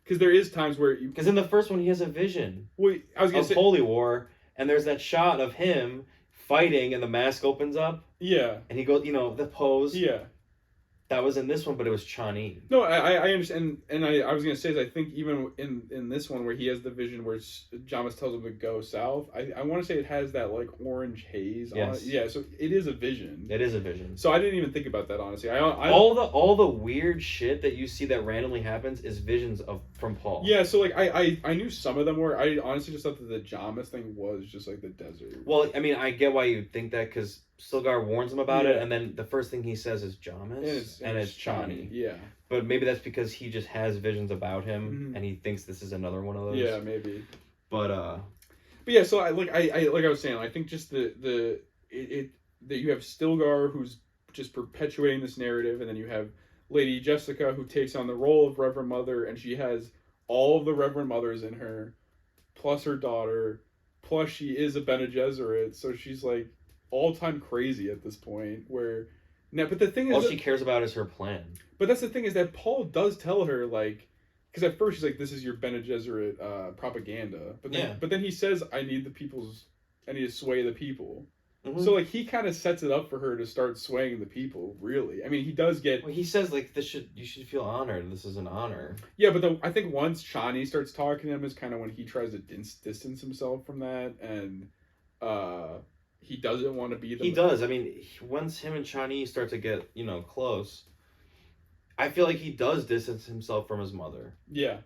[SPEAKER 1] because there is times where
[SPEAKER 2] because in the first one he has a vision.
[SPEAKER 1] Well, I was gonna say
[SPEAKER 2] Holy War, and there's that shot of him fighting, and the mask opens up.
[SPEAKER 1] Yeah.
[SPEAKER 2] And he goes, the pose.
[SPEAKER 1] Yeah.
[SPEAKER 2] That was in this one, but it was Chani.
[SPEAKER 1] No, I understand, and I was gonna say is I think even in this one where he has the vision where Jamis tells him to go south, I want to say it has that like orange haze on it. Yeah, so it is a vision.
[SPEAKER 2] It is a vision.
[SPEAKER 1] So I didn't even think about that honestly.
[SPEAKER 2] All the weird shit that you see that randomly happens is visions from Paul.
[SPEAKER 1] Yeah, so like I knew some of them were. I honestly just thought that the Jamis thing was just like the desert.
[SPEAKER 2] Well, I mean, I get why you think that because Stilgar warns him about it, and then the first thing he says is Jamis, and it's Chani.
[SPEAKER 1] Yeah.
[SPEAKER 2] But maybe that's because he just has visions about him, and he thinks this is another one of those.
[SPEAKER 1] Yeah, maybe.
[SPEAKER 2] But
[SPEAKER 1] yeah, so I was saying, I think just that you have Stilgar who's just perpetuating this narrative, and then you have Lady Jessica who takes on the role of Reverend Mother, and she has all of the Reverend Mothers in her, plus her daughter, plus she is a Bene Gesserit, so she's like all-time crazy at this point but the thing is
[SPEAKER 2] all she cares about is her plan.
[SPEAKER 1] But that's the thing is that Paul does tell her, like, because at first she's like, this is your Bene Gesserit propaganda, but then he says, I need to sway the people. So like he kind of sets it up for her to start swaying the people, really. I mean, he does get
[SPEAKER 2] he says like you should feel honored, this is an honor.
[SPEAKER 1] Yeah, but I think once Chani starts talking to him is kind of when he tries to distance himself from that, and he doesn't want to be the...
[SPEAKER 2] He does. I mean, once him and Chani start to get, close, I feel like he does distance himself from his mother.
[SPEAKER 1] Yeah.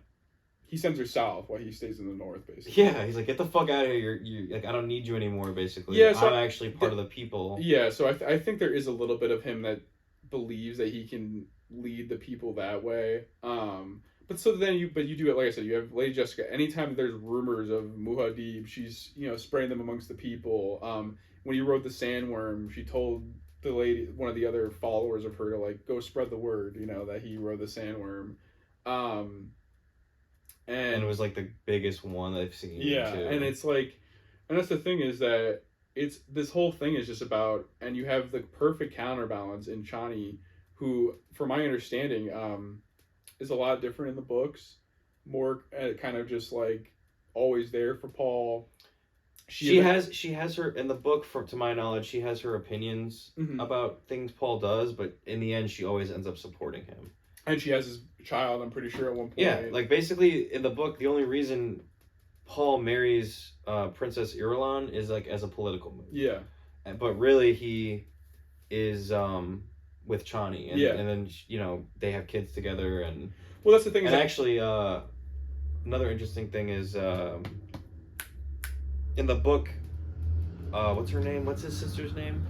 [SPEAKER 1] He sends her south while he stays in the north, basically.
[SPEAKER 2] Yeah, he's like, get the fuck out of here. You like, I don't need you anymore, basically.
[SPEAKER 1] Yeah, so
[SPEAKER 2] I'm actually part of the people.
[SPEAKER 1] Yeah, so I think there is a little bit of him that believes that he can lead the people that way. But so then you do it, like I said, you have Lady Jessica. Anytime there's rumors of Muad'Dib, she's, spreading them amongst the people. When he wrote the Sandworm, she told the lady, one of the other followers of her, to like go spread the word, that he wrote the Sandworm. And
[SPEAKER 2] it was like the biggest one that I've seen.
[SPEAKER 1] Yeah, too. And it's like, and that's the thing is that this whole thing is just about, and you have the perfect counterbalance in Chani, who, from my understanding, is a lot different in the books, more kind of just like always there for Paul.
[SPEAKER 2] She has her in the book. To my knowledge, she has her opinions about things Paul does, but in the end, she always ends up supporting him.
[SPEAKER 1] And she has his child, I'm pretty sure, at one point.
[SPEAKER 2] Yeah, like basically in the book, the only reason Paul marries Princess Irulan is like as a political move.
[SPEAKER 1] Yeah.
[SPEAKER 2] But really, he is with Chani, and then they have kids together, and
[SPEAKER 1] well, that's the thing.
[SPEAKER 2] And actually, another interesting thing is in the book, what's her name? What's his sister's name?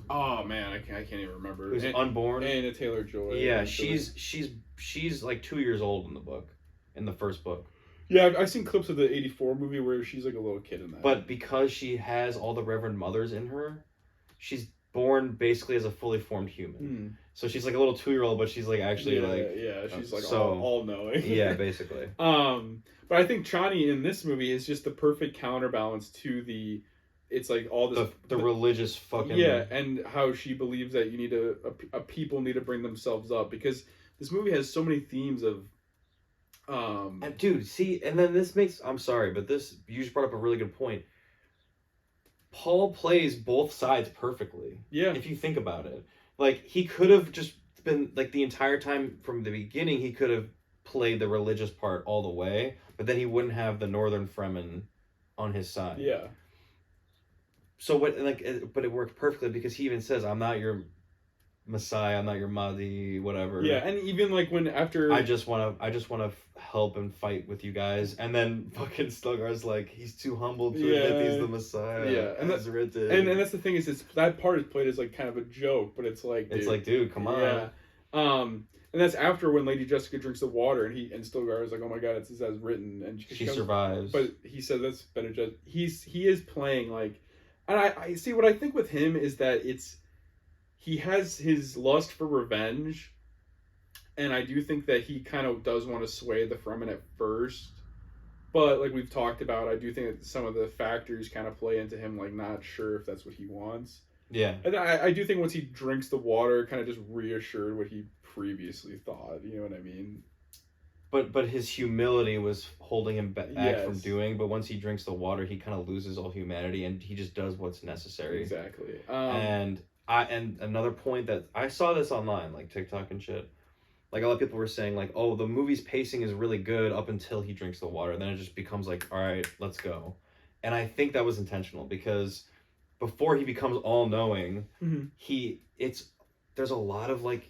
[SPEAKER 1] Oh man, I can't even remember.
[SPEAKER 2] Who's unborn?
[SPEAKER 1] Anna Taylor-Joy.
[SPEAKER 2] Yeah, she's like 2 years old in the book, in the first book.
[SPEAKER 1] Yeah, I've seen clips of the '84 movie where she's like a little kid in that.
[SPEAKER 2] But because she has all the Reverend Mothers in her, she's born basically as a fully formed human. So she's like a little 2-year-old, but she's like actually
[SPEAKER 1] she's like
[SPEAKER 2] so
[SPEAKER 1] all knowing.
[SPEAKER 2] Yeah, basically.
[SPEAKER 1] But I think Chani in this movie is just the perfect counterbalance to the. It's like all this
[SPEAKER 2] the religious fucking
[SPEAKER 1] and how she believes that you need a people need to bring themselves up, because this movie has so many themes of.
[SPEAKER 2] And dude, see, and then this makes. I'm sorry, but this you just brought up a really good point. Paul plays both sides perfectly.
[SPEAKER 1] Yeah.
[SPEAKER 2] If you think about it. Like, he could have just been, like, the entire time from the beginning, he could have played the religious part all the way, but then he wouldn't have the Northern Fremen on his side.
[SPEAKER 1] Yeah.
[SPEAKER 2] So, but it worked perfectly because he even says, I'm not your Messiah, I'm not your Mahdi, whatever.
[SPEAKER 1] Yeah, and even like when after
[SPEAKER 2] I just want to help and fight with you guys, and then fucking Stilgar's like, he's too humble to admit he's the Messiah.
[SPEAKER 1] Yeah, and that's
[SPEAKER 2] written.
[SPEAKER 1] And that's the thing is, that part is played as like kind of a joke, but it's like,
[SPEAKER 2] dude, come on.
[SPEAKER 1] Yeah. And that's after when Lady Jessica drinks the water, and Stilgar is like, oh my god, it's as written, and
[SPEAKER 2] she survives.
[SPEAKER 1] But he said that's Bene Gesserit. He is playing like, and I see what I think with him is that he has his lust for revenge, and I do think that he kind of does want to sway the Fremen at first, but like we've talked about, I do think that some of the factors kind of play into him like not sure if that's what he wants.
[SPEAKER 2] Yeah.
[SPEAKER 1] And I do think once he drinks the water, kind of just reassured what he previously thought, you know what I mean?
[SPEAKER 2] But his humility was holding him back from doing. But once he drinks the water, he kind of loses all humanity, and he just does what's necessary.
[SPEAKER 1] Exactly.
[SPEAKER 2] And another point that I saw this online, like TikTok and shit. Like, a lot of people were saying, like, oh, the movie's pacing is really good up until he drinks the water. Then it just becomes like, all right, let's go. And I think that was intentional because before he becomes all-knowing, there's a lot of like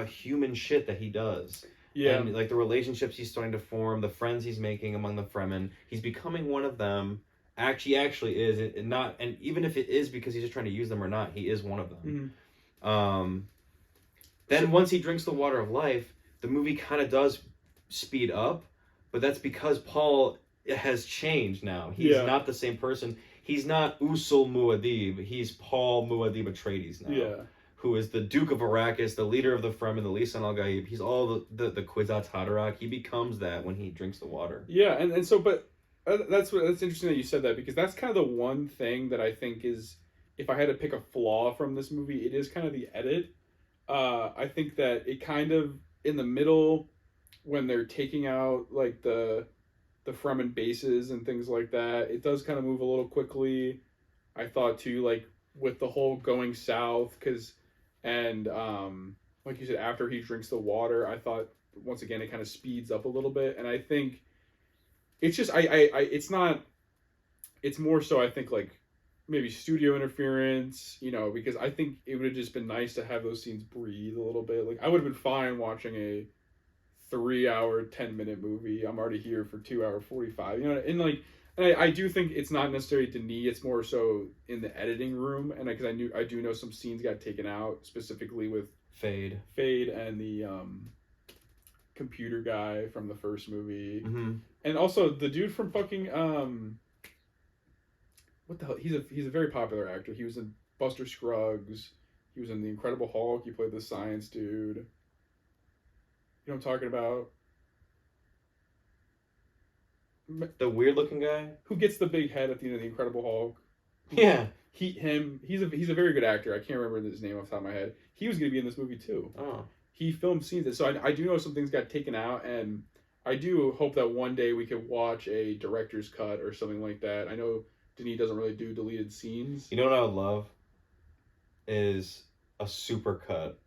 [SPEAKER 2] human shit that he does. Yeah. And like the relationships he's starting to form, the friends he's making among the Fremen, he's becoming one of them. Actually is it not, and even if it is because he's just trying to use them or not, he is one of them. Then once he drinks the water of life, the movie kind of does speed up, but that's because Paul has changed now. He's not the same person. He's not Usul Muad'Dib. He's Paul Muad'Dib Atreides now. Yeah. Who is the Duke of Arrakis, the leader of the Fremen, the Lisan al-Gaib. He's all the Kwisatz Haderach. He becomes that when he drinks the water. Yeah, and so, but that's interesting that you said that, because that's kind of the one thing that I think is, if I had to pick a flaw from this movie, it is kind of the edit. I think that it kind of, in the middle, when they're taking out like the Fremen bases and things like that, it does kind of move a little quickly. I thought too, like with the whole going south, like you said, after he drinks the water, I thought once again it kind of speeds up a little bit, and I think it's just it's not, it's more so I think like maybe studio interference, you know, because I think it would have just been nice to have those scenes breathe a little bit. Like, I would have been fine watching a 3-hour 10-minute movie. I'm already here for 2-hour 45, you know, and like, and I do think it's not necessarily Denis, it's more so in the editing room, and because I do know some scenes got taken out, specifically with Fade and the computer guy from the first movie, and also the dude from fucking what the hell? He's a very popular actor. He was in Buster Scruggs. He was in The Incredible Hulk. He played the science dude. You know what I'm talking about? The weird looking guy
[SPEAKER 1] who gets the big head at the end of The Incredible Hulk.
[SPEAKER 2] Yeah.
[SPEAKER 1] He's a very good actor. I can't remember his name off the top of my head. He was going to be in this movie too. Oh. He filmed scenes. So I do know some things got taken out, and I do hope that one day we could watch a director's cut or something like that. I know Denis doesn't really do deleted scenes.
[SPEAKER 2] You know what I would love is a super cut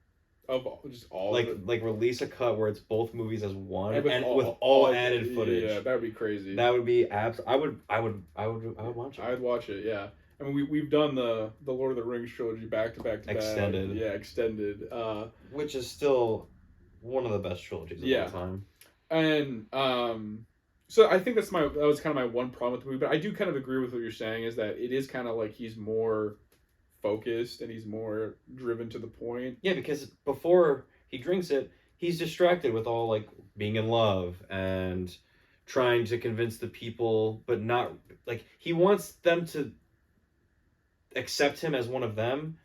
[SPEAKER 1] of just all
[SPEAKER 2] like release a cut where it's both movies as one, and with all added footage.
[SPEAKER 1] Yeah, that would be crazy.
[SPEAKER 2] That would be I would watch it.
[SPEAKER 1] I'd watch it. Yeah. I mean, we've done the Lord of the Rings trilogy back to back.
[SPEAKER 2] Extended.
[SPEAKER 1] Yeah, extended.
[SPEAKER 2] Which is still one of the best trilogies of all time.
[SPEAKER 1] And so I think that was kind of my one problem with the movie, but I do kind of agree with what you're saying, is that it is kind of like he's more focused and he's more driven to the point.
[SPEAKER 2] Yeah, because before he drinks it, he's distracted with all like being in love and trying to convince the people, but not like he wants them to accept him as one of them,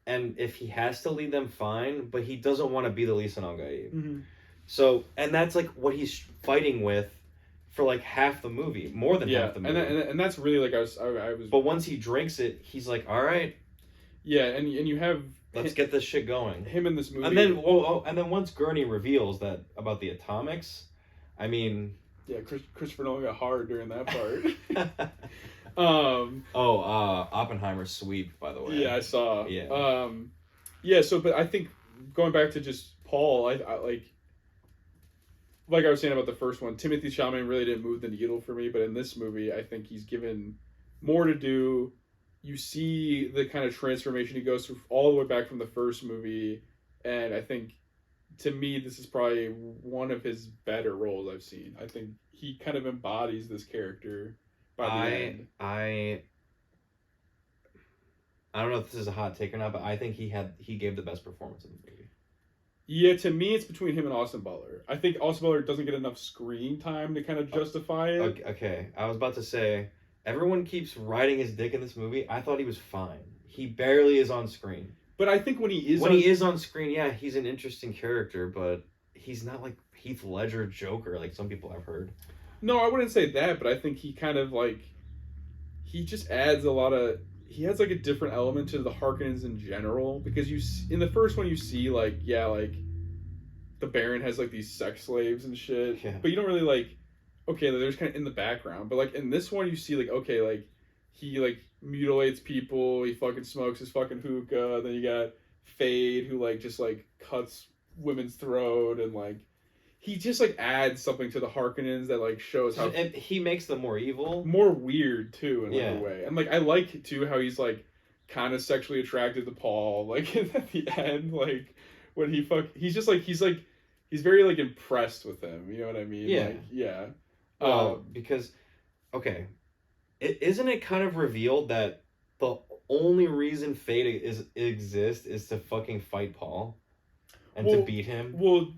[SPEAKER 2] and if he has to lead them, fine. But he doesn't want to be the Lisan al Gaib.
[SPEAKER 1] Mm-hmm.
[SPEAKER 2] So, and that's like what he's fighting with for like half the movie, more than half the movie.
[SPEAKER 1] And that's really like I was.
[SPEAKER 2] But once he drinks it, he's like, all right.
[SPEAKER 1] Yeah, and you have.
[SPEAKER 2] Let's get this shit going.
[SPEAKER 1] Him in this movie,
[SPEAKER 2] and then and then once Gurney reveals that about the atomics, I mean,
[SPEAKER 1] yeah, Christopher Nolan got hard during that part.
[SPEAKER 2] Oppenheimer's sweep, by the way.
[SPEAKER 1] Yeah, I saw.
[SPEAKER 2] Yeah.
[SPEAKER 1] Yeah. So, but I think going back to just Paul, I like I was saying about the first one, Timothy Chalamet really didn't move the needle for me, but in this movie, I think he's given more to do. You see the kind of transformation he goes through all the way back from the first movie, and I think, to me, this is probably one of his better roles I've seen. I think he kind of embodies this character by the end.
[SPEAKER 2] I don't know if this is a hot take or not, but I think he gave the best performance in the movie.
[SPEAKER 1] Yeah, to me, it's between him and Austin Butler. I think Austin Butler doesn't get enough screen time to kind of justify it.
[SPEAKER 2] Okay, I was about to say, everyone keeps riding his dick in this movie. I thought he was fine. He barely is on screen.
[SPEAKER 1] But I think when he is
[SPEAKER 2] on screen, yeah, he's an interesting character, but he's not like Heath Ledger Joker, like some people have heard.
[SPEAKER 1] No, I wouldn't say that, but I think he kind of like, he just adds a lot of, he has like a different element to the Harkonnens in general, because in the first one you see like, yeah, like the Baron has like these sex slaves and shit,
[SPEAKER 2] yeah.
[SPEAKER 1] But you don't really like, okay, they're just kind of in the background, but like in this one you see like, okay, like he like mutilates people, he fucking smokes his fucking hookah, then you got Fade who like just like cuts women's throat, and like he just like adds something to the Harkonnens that like shows how
[SPEAKER 2] he makes them more evil,
[SPEAKER 1] more weird too in a way. And like I like too how he's like kind of sexually attracted to Paul, like at the end, like when he's just like he's very like impressed with him, you know what I mean?
[SPEAKER 2] Yeah.
[SPEAKER 1] Like, yeah.
[SPEAKER 2] Well, because okay, isn't it kind of revealed that the only reason Fate exists is to fucking fight Paul and to beat him?
[SPEAKER 1] Well,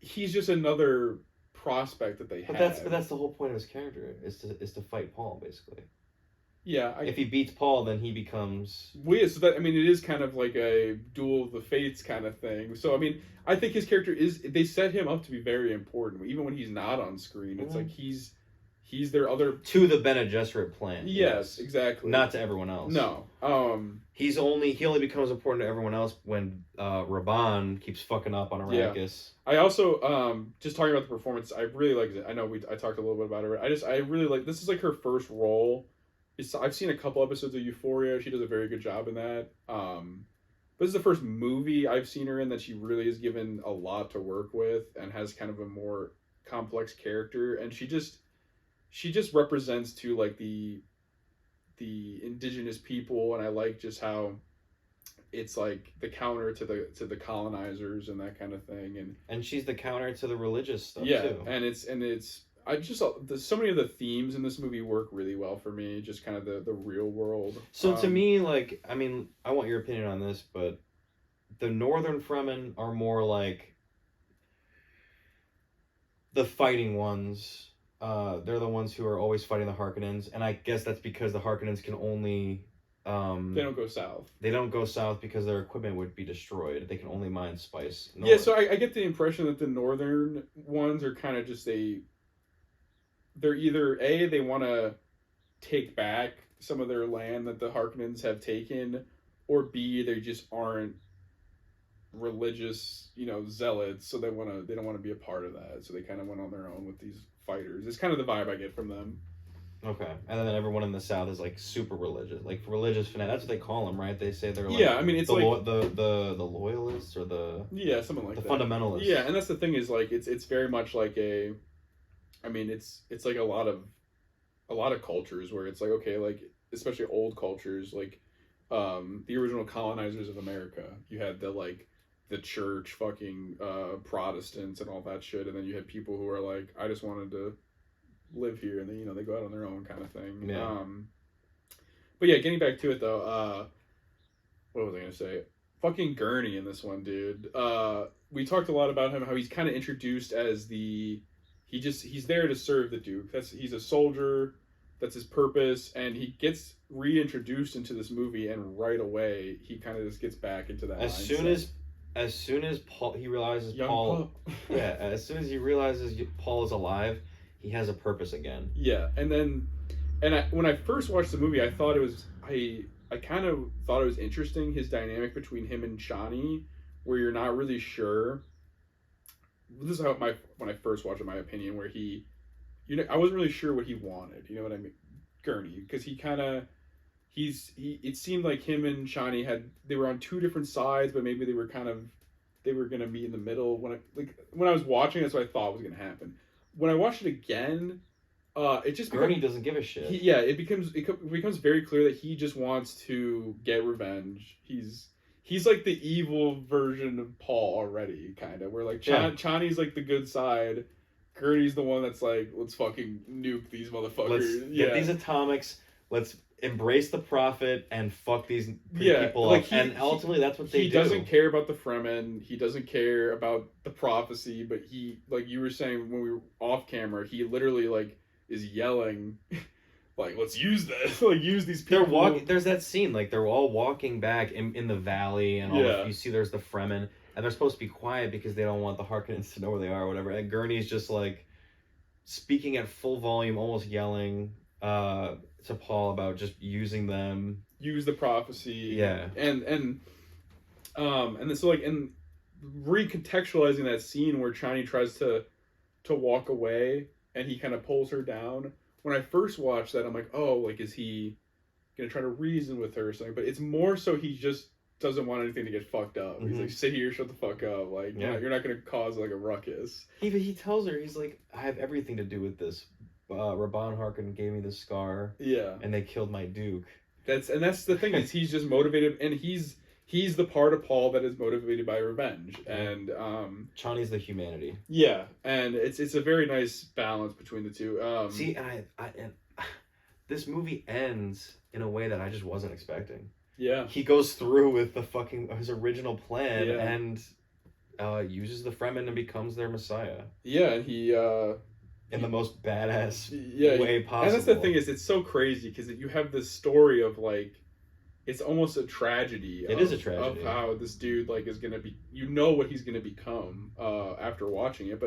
[SPEAKER 1] he's just another prospect that they have.
[SPEAKER 2] But that's the whole point of his character is to fight Paul, basically.
[SPEAKER 1] Yeah.
[SPEAKER 2] If he beats Paul, then he becomes.
[SPEAKER 1] Well, yeah, so that, I mean, it is kind of like a duel of the fates kind of thing. So I mean, I think his character they set him up to be very important, even when he's not on screen. It's like he's their other
[SPEAKER 2] to the Bene Gesserit plan.
[SPEAKER 1] Yes, exactly.
[SPEAKER 2] Not to everyone else.
[SPEAKER 1] No.
[SPEAKER 2] He only becomes important to everyone else when Raban keeps fucking up on Arrakis.
[SPEAKER 1] Yeah. I also just talking about the performance, I really like it. I know I talked a little bit about it. I really like, this is like her first role. I've seen a couple episodes of Euphoria. She does a very good job in that. But this is the first movie I've seen her in that she really is given a lot to work with and has kind of a more complex character. And she just represents to like the indigenous people, and I like just how it's like the counter to the colonizers and that kind of thing. And
[SPEAKER 2] she's the counter to the religious stuff
[SPEAKER 1] too.
[SPEAKER 2] Yeah,
[SPEAKER 1] and it's. I just so many of the themes in this movie work really well for me. Just kind of the real world.
[SPEAKER 2] So to me, like, I mean, I want your opinion on this, but the Northern Fremen are more like the fighting ones. They're the ones who are always fighting the Harkonnens, and I guess that's because the Harkonnens can only.
[SPEAKER 1] They don't go south.
[SPEAKER 2] They don't go south because their equipment would be destroyed. They can only mine spice.
[SPEAKER 1] Yeah, so I get the impression that the northern ones are kind of just they're either they want to take back some of their land that the Harkonnens have taken, or B, they just aren't religious, zealots, so they don't want to be a part of that. So they kind of went on their own with these fighters. It's kind of the vibe I get from them.
[SPEAKER 2] Okay, and then everyone in the South is like super religious, like religious fanatic. That's what they call them, right? They say they're like
[SPEAKER 1] I mean, it's
[SPEAKER 2] the
[SPEAKER 1] like
[SPEAKER 2] the loyalists or
[SPEAKER 1] something like
[SPEAKER 2] the
[SPEAKER 1] that.
[SPEAKER 2] Fundamentalists.
[SPEAKER 1] Yeah, and that's the thing is like it's very much like it's like a lot of cultures where it's like, okay, like especially old cultures, like the original colonizers of America. You had the church fucking Protestants and all that shit, and then you had people who are like, I just wanted to live here, and then they go out on their own kind of thing.
[SPEAKER 2] Yeah.
[SPEAKER 1] But yeah, getting back to it though, what was I gonna say? Fucking Gurney in this one, dude. We talked a lot about him, how he's kind of introduced as he's there to serve the Duke. He's a soldier. That's his purpose, and he gets reintroduced into this movie, and right away he kind of just gets back into that.
[SPEAKER 2] As soon as Paul he realizes
[SPEAKER 1] Young
[SPEAKER 2] Paul, yeah, as soon as he realizes Paul is alive, he has a purpose again.
[SPEAKER 1] Yeah, when I first watched the movie, I thought it was I kind of thought it was interesting, his dynamic between him and Chani, where you're not really sure. This is how when I first watched it, my opinion, where I wasn't really sure what he wanted. You know what I mean, Gurney, because it seemed like him and Chani they were on two different sides, but maybe they were gonna meet in the middle. When I was watching, that's what I thought was gonna happen. When I watched it again, it just
[SPEAKER 2] Gurney doesn't give a shit.
[SPEAKER 1] It becomes very clear that he just wants to get revenge. He's like the evil version of Paul already, kind of. Where like Chani's like the good side, Gurney's the one that's like, let's fucking nuke these motherfuckers.
[SPEAKER 2] Let's get these atomics. Let's embrace the profit and fuck these people up. And ultimately, that's what they do.
[SPEAKER 1] He doesn't care about the Fremen. He doesn't care about the prophecy. But he, like you were saying when we were off camera, he literally like is yelling, like, let's use this. Like, use these people.
[SPEAKER 2] They're walking. There's that scene, like they're all walking back in the valley, and all you see there's the Fremen, and they're supposed to be quiet because they don't want the Harkonnens to know where they are or whatever. And Gurney's just like speaking at full volume, almost yelling to Paul about just using them.
[SPEAKER 1] Use the prophecy.
[SPEAKER 2] Yeah.
[SPEAKER 1] And then so like and recontextualizing that scene where Chani tries to walk away and he kind of pulls her down. When I first watched that, I'm like, oh, like, is he gonna try to reason with her or something? But it's more so he just doesn't want anything to get fucked up. He's like, sit here, shut the fuck up. Like, you're not gonna cause like a ruckus.
[SPEAKER 2] He tells her, he's like, I have everything to do with this. Rabban Harkonnen gave me the scar.
[SPEAKER 1] Yeah.
[SPEAKER 2] And they killed my Duke.
[SPEAKER 1] That's the thing is he's just motivated, and he's the part of Paul that is motivated by revenge, and
[SPEAKER 2] Chani's the humanity.
[SPEAKER 1] Yeah, and it's a very nice balance between the two.
[SPEAKER 2] See, and this movie ends in a way that I just wasn't expecting.
[SPEAKER 1] Yeah,
[SPEAKER 2] he goes through with his original plan and uses the Fremen and becomes their messiah.
[SPEAKER 1] Yeah, and he
[SPEAKER 2] in the most badass way possible.
[SPEAKER 1] And that's the thing is, it's so crazy because you have this story of like, it's almost a tragedy.
[SPEAKER 2] It is a tragedy
[SPEAKER 1] of how this dude like is gonna be. You know what he's gonna become after watching it,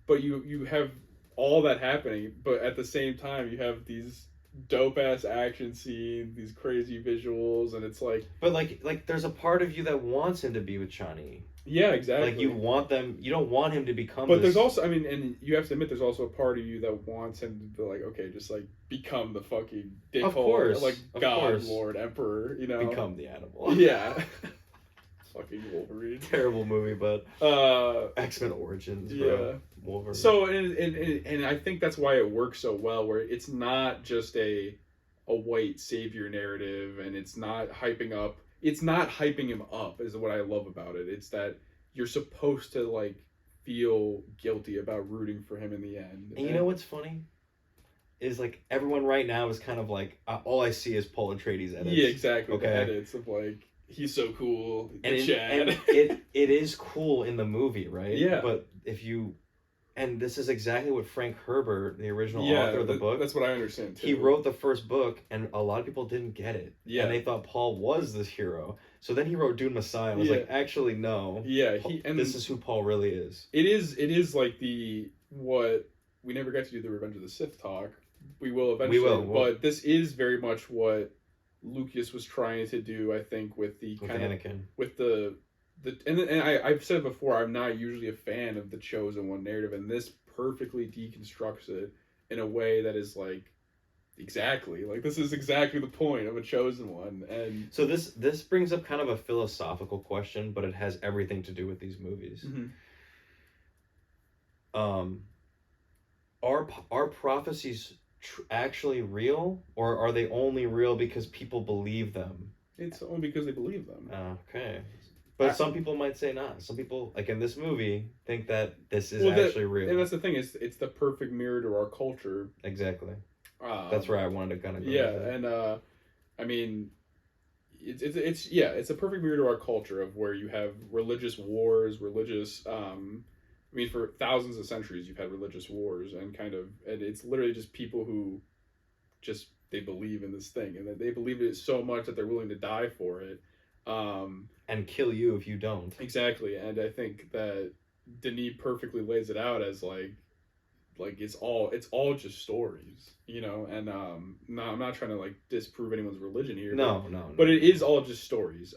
[SPEAKER 1] but you have all that happening, but at the same time you have these dope ass action scenes, these crazy visuals, and it's like.
[SPEAKER 2] But like there's a part of you that wants him to be with Chani.
[SPEAKER 1] Yeah, exactly.
[SPEAKER 2] Like you don't want him to become.
[SPEAKER 1] But there's also, I mean, and you have to admit, there's also a part of you that wants him to be like, okay, just like become the fucking dickhole,
[SPEAKER 2] of course,
[SPEAKER 1] like God, Lord, Emperor, you know,
[SPEAKER 2] become the animal.
[SPEAKER 1] Yeah. Fucking Wolverine.
[SPEAKER 2] Terrible movie, but X-Men Origins, bro. Yeah. Wolverine.
[SPEAKER 1] So and I think that's why it works so well, where it's not just a white savior narrative, and it's not hyping up. It's not hyping him up, is what I love about it. It's that you're supposed to like feel guilty about rooting for him in the end.
[SPEAKER 2] And you know what's funny? Is like everyone right now is kind of like all I see is Paul Atreides edits.
[SPEAKER 1] Yeah, exactly. Okay. The edits of like he's so cool.
[SPEAKER 2] And it is cool in the movie, right?
[SPEAKER 1] Yeah.
[SPEAKER 2] But and this is exactly what Frank Herbert, the original author of the book.
[SPEAKER 1] That's what I understand too.
[SPEAKER 2] He wrote the first book, and a lot of people didn't get it.
[SPEAKER 1] Yeah.
[SPEAKER 2] And they thought Paul was this hero. So then he wrote Dune Messiah and was like, actually, no.
[SPEAKER 1] Yeah.
[SPEAKER 2] This is who Paul really is.
[SPEAKER 1] It is like what we never got to do the Revenge of the Sith talk. We will eventually.
[SPEAKER 2] We will.
[SPEAKER 1] But this is very much what Lucas was trying to do, I think, with
[SPEAKER 2] Anakin.
[SPEAKER 1] With and I've said before, I'm not usually a fan of the chosen one narrative, and this perfectly deconstructs it in a way that is like, exactly, like this is exactly the point of a chosen one. And
[SPEAKER 2] so this brings up kind of a philosophical question, but it has everything to do with these movies.
[SPEAKER 1] Mm-hmm.
[SPEAKER 2] Are prophecies actually real, or are they only real because people believe them?
[SPEAKER 1] It's only because they believe them.
[SPEAKER 2] Okay. But some people might say not. Some people, like in this movie, think that this is actually real.
[SPEAKER 1] And that's the thing, is it's the perfect mirror to our culture.
[SPEAKER 2] Exactly. That's where I wanted to kind of go.
[SPEAKER 1] Yeah, and I mean, it's a perfect mirror to our culture of where you have religious wars, religious I mean, for thousands of centuries, you've had religious wars, and it's literally just people who just they believe in this thing, and that they believe it so much that they're willing to die for it,
[SPEAKER 2] and kill you if you don't.
[SPEAKER 1] Exactly, and I think that Denis perfectly lays it out as it's all just stories, and no, I'm not trying to like disprove anyone's religion here.
[SPEAKER 2] No.
[SPEAKER 1] But it is all just stories,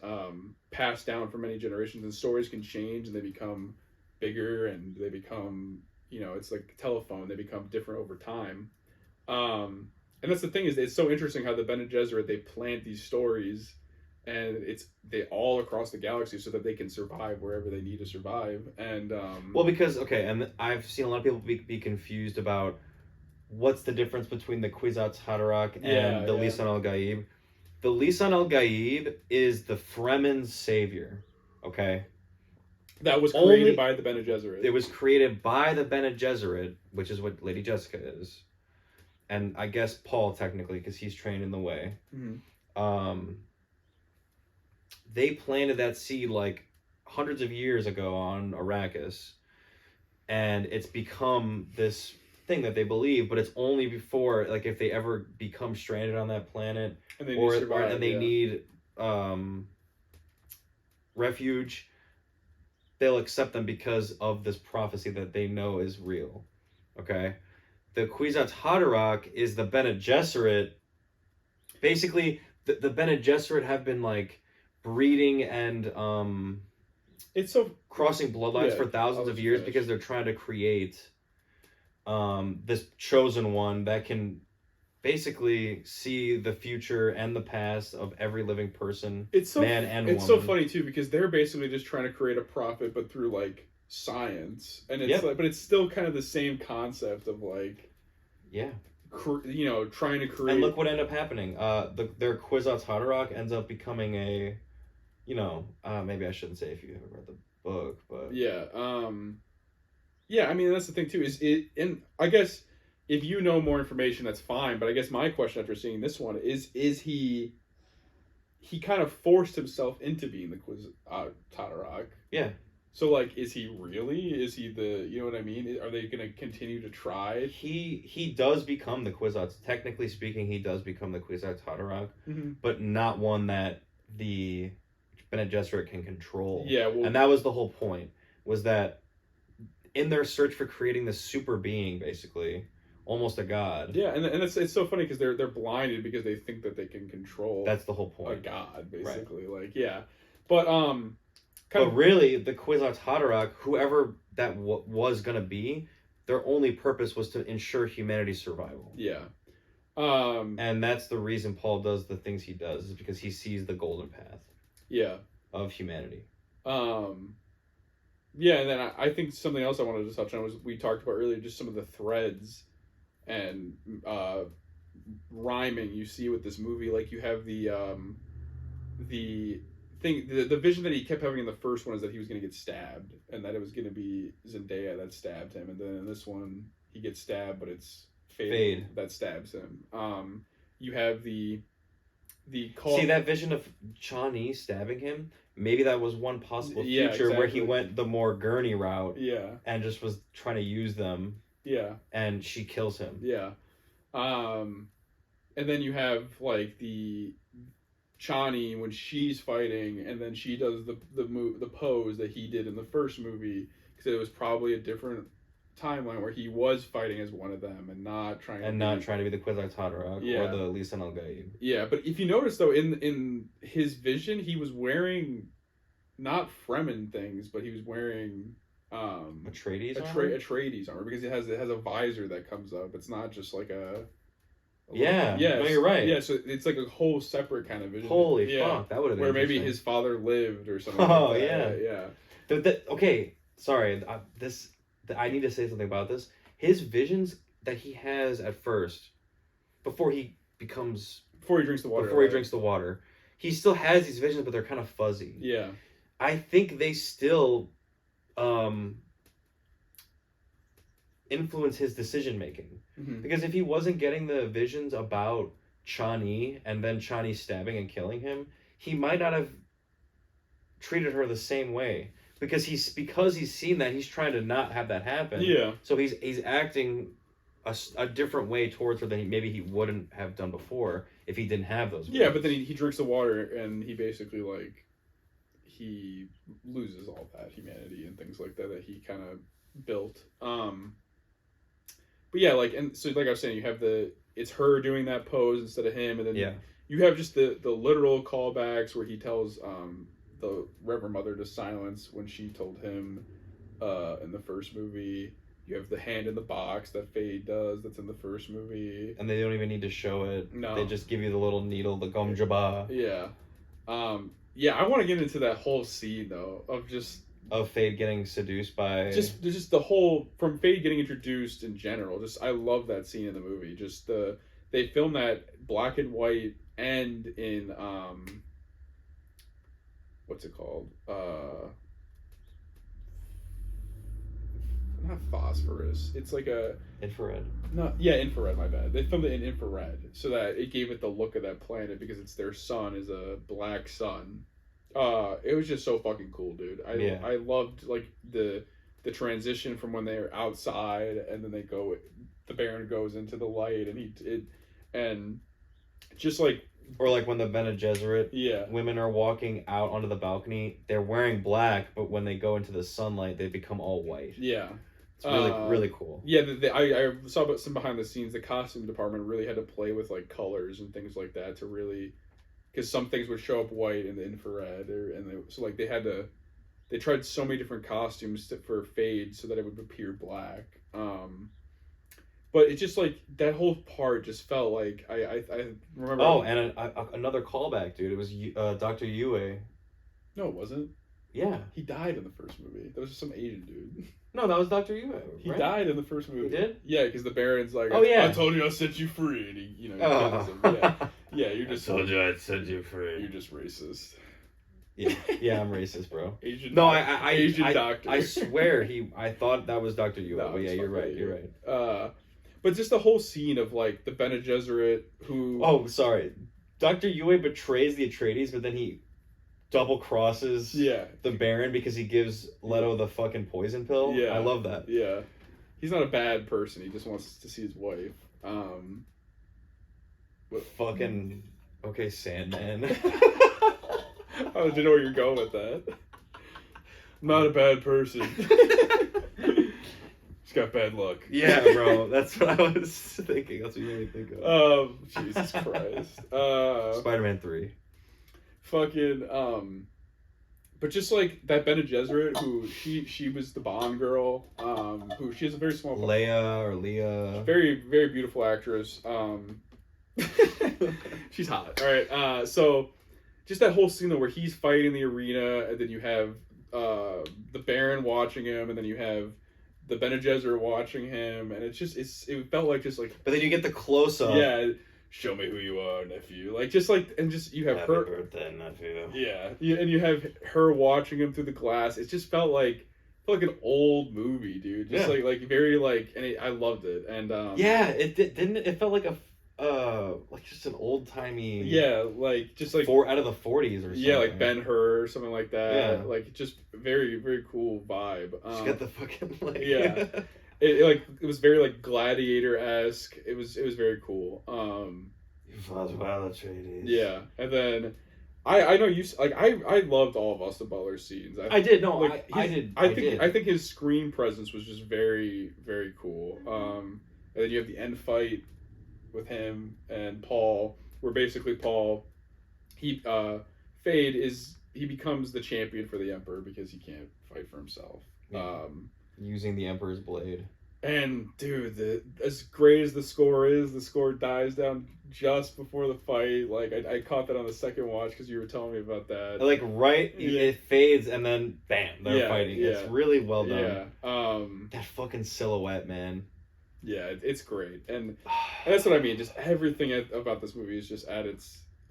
[SPEAKER 1] passed down for many generations, and stories can change and they become bigger and they become, it's like a telephone, they become different over time. And that's the thing, is it's so interesting how the Bene Gesserit, they plant these stories, and they all across the galaxy so that they can survive wherever they need to survive. And
[SPEAKER 2] well, because and I've seen a lot of people be confused about what's the difference between the Kwisatz Haderach and the Lisan al Gaib. The Lisan al Gaib is the Fremen's savior. Okay.
[SPEAKER 1] That was created by the Bene Gesserit.
[SPEAKER 2] It was created by the Bene Gesserit, which is what Lady Jessica is. And I guess Paul, technically, because he's trained in the way.
[SPEAKER 1] Mm-hmm.
[SPEAKER 2] They planted that seed like hundreds of years ago on Arrakis. And it's become this thing that they believe, but it's only before, like, if they ever become stranded on that planet,
[SPEAKER 1] and they
[SPEAKER 2] need refuge, they'll accept them because of this prophecy that they know is real. Okay? The Kwisatz Haderach is the Bene Gesserit. Basically, the Bene Gesserit have been like breeding and
[SPEAKER 1] it's so
[SPEAKER 2] crossing bloodlines for thousands of years because they're trying to create this chosen one that can basically see the future and the past of every living person, man and woman.
[SPEAKER 1] It's so funny too, because they're basically just trying to create a prophet, but through like science, and it's but it's still kind of the same concept of like, trying to create.
[SPEAKER 2] And look what ended up happening. Their Kwisatz Haderach ends up becoming a, maybe I shouldn't say if you haven't read the book, but
[SPEAKER 1] I mean, that's the thing too. Is it? And I guess if you know more information, that's fine. But I guess my question after seeing this one is he kind of forced himself into being the Kwisatz Haderach.
[SPEAKER 2] Yeah.
[SPEAKER 1] So, like, is he really? Is he the, you know what I mean? Are they going to continue to try?
[SPEAKER 2] He does become the Kwisatz. Technically speaking, he does become the Kwisatz Haderach,
[SPEAKER 1] mm-hmm.
[SPEAKER 2] but not one that the Bene Gesserit can control.
[SPEAKER 1] Yeah, well,
[SPEAKER 2] and that was the whole point, was that in their search for creating this super being, basically, almost a god.
[SPEAKER 1] Yeah, and it's so funny because they're blinded because they think that they can control.
[SPEAKER 2] That's the whole point.
[SPEAKER 1] A god, basically.
[SPEAKER 2] Right.
[SPEAKER 1] Like, yeah. But,
[SPEAKER 2] But really, the Kwisatz Haderach, whoever that was going to be, their only purpose was to ensure humanity's survival.
[SPEAKER 1] Yeah.
[SPEAKER 2] And that's the reason Paul does the things he does, is because he sees the golden path.
[SPEAKER 1] Yeah.
[SPEAKER 2] Of humanity.
[SPEAKER 1] Yeah, and then I think something else I wanted to touch on was, we talked about earlier, just some of the threads and rhyming you see with this movie. Like, you have the thing, the vision that he kept having in the first one is that he was going to get stabbed, and that it was going to be Zendaya that stabbed him, and then in this one he gets stabbed, but it's Fade that stabs him. You have the call.
[SPEAKER 2] See, that vision of Chani stabbing him, maybe that was one possible future where he went the more Gurney route, and just was trying to use them, and she kills him,
[SPEAKER 1] and then you have like the Chani when she's fighting, and then she does the pose that he did in the first movie, because it was probably a different timeline where he was fighting as one of them and not trying
[SPEAKER 2] to be the Kwisatz Haderach or the Lisan al Gaib.
[SPEAKER 1] Yeah, but if you notice though, in his vision, he was wearing not Fremen things, but he was wearing
[SPEAKER 2] Atreides
[SPEAKER 1] armor, because it has a visor that comes up. It's not just like a
[SPEAKER 2] no, you're right.
[SPEAKER 1] Yeah, so it's like a whole separate kind of vision.
[SPEAKER 2] Holy fuck, that would have been
[SPEAKER 1] where maybe his father lived or something.
[SPEAKER 2] Oh,
[SPEAKER 1] like
[SPEAKER 2] that.
[SPEAKER 1] Yeah.
[SPEAKER 2] Okay, sorry. I need to say something about this. His visions that he has at first, before he drinks the water, he still has these visions, but they're kind of fuzzy.
[SPEAKER 1] Yeah.
[SPEAKER 2] I think they still influence his decision making.
[SPEAKER 1] Mm-hmm.
[SPEAKER 2] Because if he wasn't getting the visions about Chani and then Chani stabbing and killing him, he might not have treated her the same way. because he's seen that, he's trying to not have that happen.
[SPEAKER 1] Yeah.
[SPEAKER 2] So he's acting a different way towards her than maybe he wouldn't have done before if he didn't have those.
[SPEAKER 1] Yeah, but then he drinks the water and he basically like he loses all that humanity and things like that he kind of built. But yeah, like, and so like I was saying, you have it's her doing that pose instead of him, and then you have just the literal callbacks where he tells the Reverend Mother to silence when she told him in the first movie. You have the hand in the box that Fade does that's in the first movie.
[SPEAKER 2] And they don't even need to show it.
[SPEAKER 1] No.
[SPEAKER 2] They just give you the little needle, the gom jabba.
[SPEAKER 1] Yeah. Yeah, I want to get into that whole scene, though, of
[SPEAKER 2] Fade getting seduced by...
[SPEAKER 1] Just the whole... From Fade getting introduced in general. I love that scene in the movie. They filmed that black and white and in... what's it called? Not phosphorus. It's like a
[SPEAKER 2] infrared.
[SPEAKER 1] Infrared. My bad. They filmed it in infrared so that it gave it the look of that planet because it's their sun is a black sun. It was just so fucking cool, dude. I loved like the transition from when they're outside and then the Baron goes into the light and just like.
[SPEAKER 2] Or like when the Bene Gesserit women are walking out onto the balcony, they're wearing black, but when they go into the sunlight, they become all white.
[SPEAKER 1] Yeah.
[SPEAKER 2] It's really cool.
[SPEAKER 1] Yeah, I saw some behind the scenes. The costume department really had to play with like colors and things like that to really, because some things would show up white in the infrared, so like they tried so many different costumes for Fade so that it would appear black. But it just like that whole part just felt like I remember.
[SPEAKER 2] Oh, and another callback, dude. It was Dr. Yue.
[SPEAKER 1] No, it wasn't.
[SPEAKER 2] Yeah,
[SPEAKER 1] he died in the first movie. That was just some Asian dude.
[SPEAKER 2] No, that was Dr. Yue. Right?
[SPEAKER 1] He died in the first movie.
[SPEAKER 2] He did?
[SPEAKER 1] Yeah, because the Baron's like,
[SPEAKER 2] oh yeah,
[SPEAKER 1] I told you I'll set you free, and he kills him. Yeah, you're just.
[SPEAKER 2] I told you I'd set you free.
[SPEAKER 1] You're just racist.
[SPEAKER 2] Yeah, I'm racist, bro.
[SPEAKER 1] Asian.
[SPEAKER 2] No,
[SPEAKER 1] Asian doctor.
[SPEAKER 2] I swear I thought that was Dr. Yue.
[SPEAKER 1] No,
[SPEAKER 2] but yeah, you're right. You're right.
[SPEAKER 1] But just the whole scene of like the Bene Gesserit who.
[SPEAKER 2] Oh, sorry. Dr. Yue betrays the Atreides, but then he double crosses the Baron because he gives Leto the fucking poison pill. Yeah, I love that.
[SPEAKER 1] Yeah, he's not a bad person. He just wants to see his wife.
[SPEAKER 2] But fucking okay, Sandman.
[SPEAKER 1] I didn't know where you're going with that. I'm not a bad person. He's got bad luck.
[SPEAKER 2] Yeah, bro. That's what I was thinking. That's what you made me think of.
[SPEAKER 1] Jesus Christ.
[SPEAKER 2] Spider-Man 3.
[SPEAKER 1] Fucking, but just like that Bene Gesserit, who she was the Bond girl, who she has a very small...
[SPEAKER 2] Leia.
[SPEAKER 1] Very, very beautiful actress. She's hot. All right, so just that whole scene though, where he's fighting in the arena, and then you have the Baron watching him, and then you have the Bene Gesserit watching him, and it felt like just like.
[SPEAKER 2] But then you get the close up.
[SPEAKER 1] Yeah, show me who you are, nephew. Like you have
[SPEAKER 2] Happy
[SPEAKER 1] her.
[SPEAKER 2] birthday, nephew.
[SPEAKER 1] Yeah, and you have her watching him through the glass. It just felt like an old movie, dude. Just like very like, and I loved it, and
[SPEAKER 2] it felt like a. Like just an old timey.
[SPEAKER 1] Yeah, like just like
[SPEAKER 2] out of the 40s or something.
[SPEAKER 1] Yeah, like Ben-Hur or something like that. Yeah. Like just very, very cool vibe.
[SPEAKER 2] Just got the fucking like.
[SPEAKER 1] Yeah, it was very like Gladiator-esque. It was very cool.
[SPEAKER 2] You fought well, Atreides.
[SPEAKER 1] Yeah, and then I know you like I loved all of Austin Butler's scenes.
[SPEAKER 2] I did. No,
[SPEAKER 1] like,
[SPEAKER 2] I did.
[SPEAKER 1] I think his screen presence was just very, very cool. And then you have the end fight with him and Paul, where basically Paul, he becomes the champion for the Emperor because he can't fight for himself. Yeah.
[SPEAKER 2] Using the Emperor's blade.
[SPEAKER 1] And dude, as great as the score dies down just before the fight. Like I caught that on the second watch because you were telling me about that.
[SPEAKER 2] Like it fades and then bam, they're fighting. Yeah. It's really well done.
[SPEAKER 1] Yeah.
[SPEAKER 2] That fucking silhouette, man.
[SPEAKER 1] Yeah, it's great, and that's what I mean. Just everything about this movie is just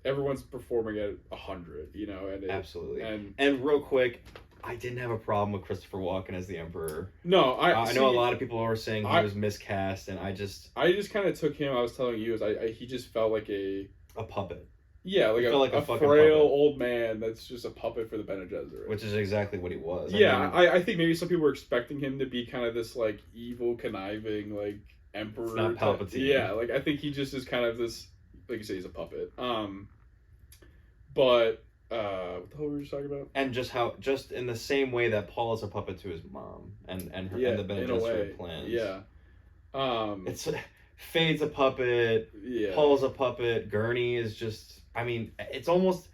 [SPEAKER 1] everyone's performing at 100, and
[SPEAKER 2] absolutely. And real quick, I didn't have a problem with Christopher Walken as the Emperor.
[SPEAKER 1] No,
[SPEAKER 2] I know a lot of people were saying he was miscast, and I just
[SPEAKER 1] kind of took him. I was telling you, he just felt like a
[SPEAKER 2] puppet.
[SPEAKER 1] Yeah, like a frail old man that's just a puppet for the Bene Gesserit.
[SPEAKER 2] Which is exactly what he was.
[SPEAKER 1] Yeah, I think maybe some people were expecting him to be kind of this like evil, conniving like emperor.
[SPEAKER 2] It's not Palpatine.
[SPEAKER 1] Yeah, like I think he just is kind of this, like you say, he's a puppet. But what the hell were we just talking about?
[SPEAKER 2] And just in the same way that Paul is a puppet to his mom and the Bene Gesserit plans.
[SPEAKER 1] Yeah.
[SPEAKER 2] It's Fade's a puppet.
[SPEAKER 1] Yeah.
[SPEAKER 2] Paul's a puppet. Gurney is just. I mean, it's almost.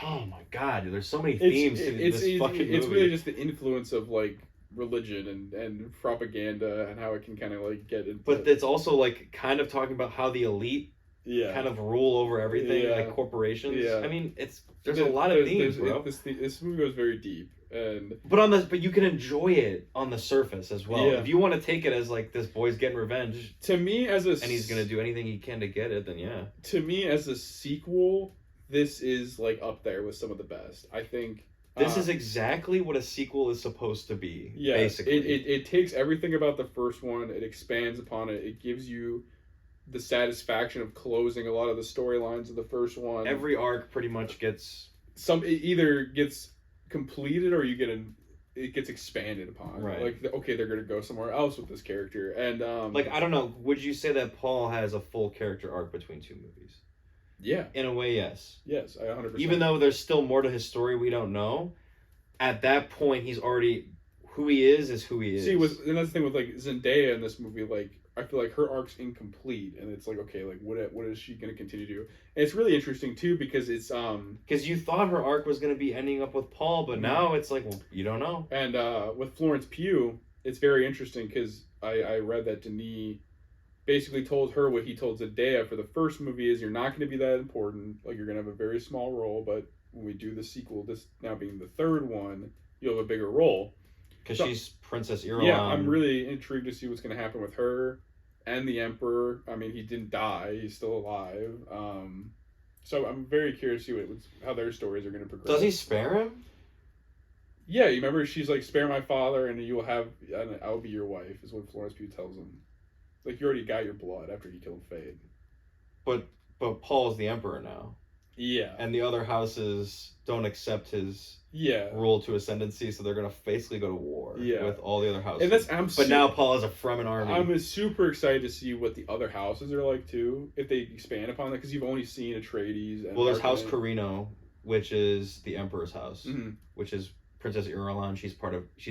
[SPEAKER 2] Oh my God! There's so many themes to this fucking movie.
[SPEAKER 1] It's really just the influence of like religion and propaganda and how it can kind of like get into.
[SPEAKER 2] But it's also like kind of talking about how the elite. Yeah. Kind of rule over everything, like corporations. Yeah. I mean, there's a lot of themes, bro.
[SPEAKER 1] This movie goes very deep,
[SPEAKER 2] but you can enjoy it on the surface as well. Yeah. If you want to take it as like this boy's getting revenge,
[SPEAKER 1] to me and
[SPEAKER 2] he's gonna do anything he can to get it, then yeah.
[SPEAKER 1] To me, as a sequel, this is like up there with some of the best. I think
[SPEAKER 2] this is exactly what a sequel is supposed to be. Yeah, basically,
[SPEAKER 1] it takes everything about the first one, it expands upon it, it gives you the satisfaction of closing a lot of the storylines of the first one.
[SPEAKER 2] Every arc pretty much gets
[SPEAKER 1] it either gets completed or it gets expanded upon.
[SPEAKER 2] Right.
[SPEAKER 1] Like okay, they're gonna go somewhere else with this character, and
[SPEAKER 2] like I don't know. Would you say that Paul has a full character arc between two movies?
[SPEAKER 1] Yeah.
[SPEAKER 2] In a way, yes.
[SPEAKER 1] Yes, I 100%.
[SPEAKER 2] Even though there's still more to his story we don't know, at that point he's already who he is who he is.
[SPEAKER 1] See, and that's the thing with like Zendaya in this movie, like. I feel like her arc's incomplete, and it's like, okay, like what is she gonna continue to do? And it's really interesting too because it's
[SPEAKER 2] because you thought her arc was gonna be ending up with Paul, but now it's like, well, you don't know.
[SPEAKER 1] And with Florence Pugh, it's very interesting because I read that Denis basically told her what he told Zendaya for the first movie is you're not going to be that important, like you're gonna have a very small role, but when we do the sequel, this now being the third one, you'll have a bigger role.
[SPEAKER 2] Because she's Princess Irulan.
[SPEAKER 1] Yeah, I'm really intrigued to see what's going to happen with her and the Emperor. I mean, he didn't die; he's still alive. So I'm very curious to see how their stories are going to progress.
[SPEAKER 2] Does he spare him?
[SPEAKER 1] Yeah, you remember she's like, "Spare my father, and I'll be your wife," is what Florence Pugh tells him. Like you already got your blood after he killed Fade.
[SPEAKER 2] But Paul's the Emperor now.
[SPEAKER 1] Yeah.
[SPEAKER 2] And the other houses don't accept his rule to ascendancy, so they're gonna basically go to war with all the other houses.
[SPEAKER 1] And
[SPEAKER 2] but now Paul has a Fremen army.
[SPEAKER 1] I'm super excited to see what the other houses are like too, if they expand upon that, because you've only seen Atreides. And
[SPEAKER 2] there's House Carino, which is the Emperor's house, which is Princess Irulan. She's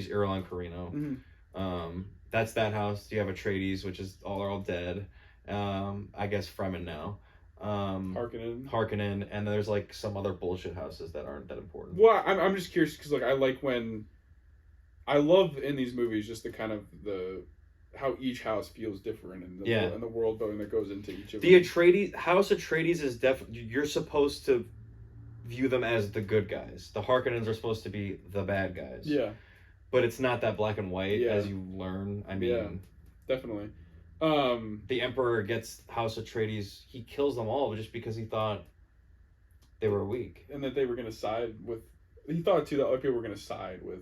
[SPEAKER 2] Irulan Carino.
[SPEAKER 1] Mm-hmm.
[SPEAKER 2] That's that house. You have Atreides, which is all dead. I guess Fremen now. Harkonnen, and there's like some other bullshit houses that aren't that important.
[SPEAKER 1] Well, I'm just curious because like I love in these movies just the kind of how each house feels different and the world building that goes into each of them.
[SPEAKER 2] The House Atreides is definitely, you're supposed to view them as the good guys. The Harkonnens are supposed to be the bad guys.
[SPEAKER 1] Yeah,
[SPEAKER 2] but it's not that black and white as you learn. I mean,
[SPEAKER 1] definitely.
[SPEAKER 2] The Emperor gets House Atreides. He kills them all just because he thought they were weak,
[SPEAKER 1] and that they were going to side with. He thought too that other people were going to side with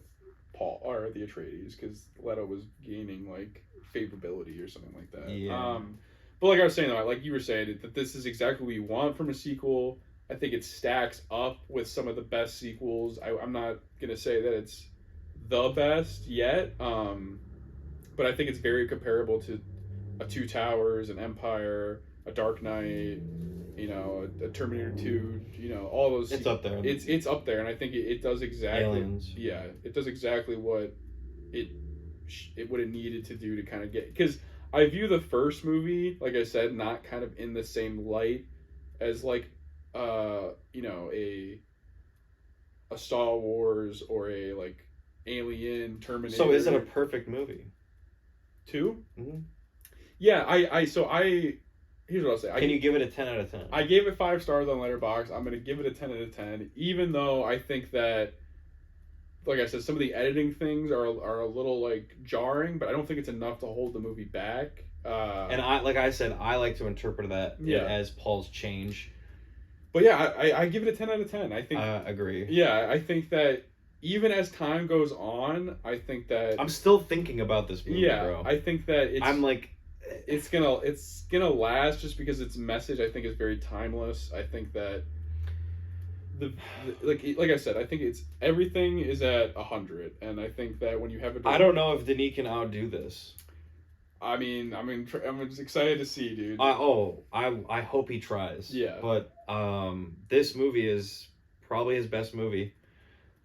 [SPEAKER 1] Paul or the Atreides because Leto was gaining like favorability or something like that.
[SPEAKER 2] Yeah.
[SPEAKER 1] But like I was saying though, like you were saying, that this is exactly what you want from a sequel. I think it stacks up with some of the best sequels. I'm not going to say that it's the best yet, but I think it's very comparable to a Two Towers, an Empire, a Dark Knight, a Terminator 2, all those.
[SPEAKER 2] It's up there.
[SPEAKER 1] It's up there, and I think it does exactly.
[SPEAKER 2] Aliens.
[SPEAKER 1] Yeah, it does exactly what it needed to do to kind of get. Because I view the first movie, like I said, not kind of in the same light as like, a Star Wars or a like Alien, Terminator.
[SPEAKER 2] So is it a perfect movie?
[SPEAKER 1] 2?
[SPEAKER 2] Mm-hmm.
[SPEAKER 1] Yeah, here's what I'll say.
[SPEAKER 2] Can you give it a 10 out of 10?
[SPEAKER 1] I gave it 5 stars on Letterboxd. I'm going to give it a 10 out of 10, even though I think that, like I said, some of the editing things are a little, like, jarring, but I don't think it's enough to hold the movie back.
[SPEAKER 2] And I like to interpret that as Paul's change.
[SPEAKER 1] But yeah, I give it a 10 out of 10. I think.
[SPEAKER 2] I agree.
[SPEAKER 1] Yeah, I think that even as time goes on, I think that...
[SPEAKER 2] I'm still thinking about this movie, bro.
[SPEAKER 1] I think that it's...
[SPEAKER 2] I'm like...
[SPEAKER 1] it's gonna last just because its message I think is very timeless. I think that like I said, I think it's everything is at 100, and I think that when you have a
[SPEAKER 2] I don't know if Denis can outdo this.
[SPEAKER 1] I'm just excited to see, dude.
[SPEAKER 2] I hope he tries.
[SPEAKER 1] Yeah.
[SPEAKER 2] But this movie is probably his best movie.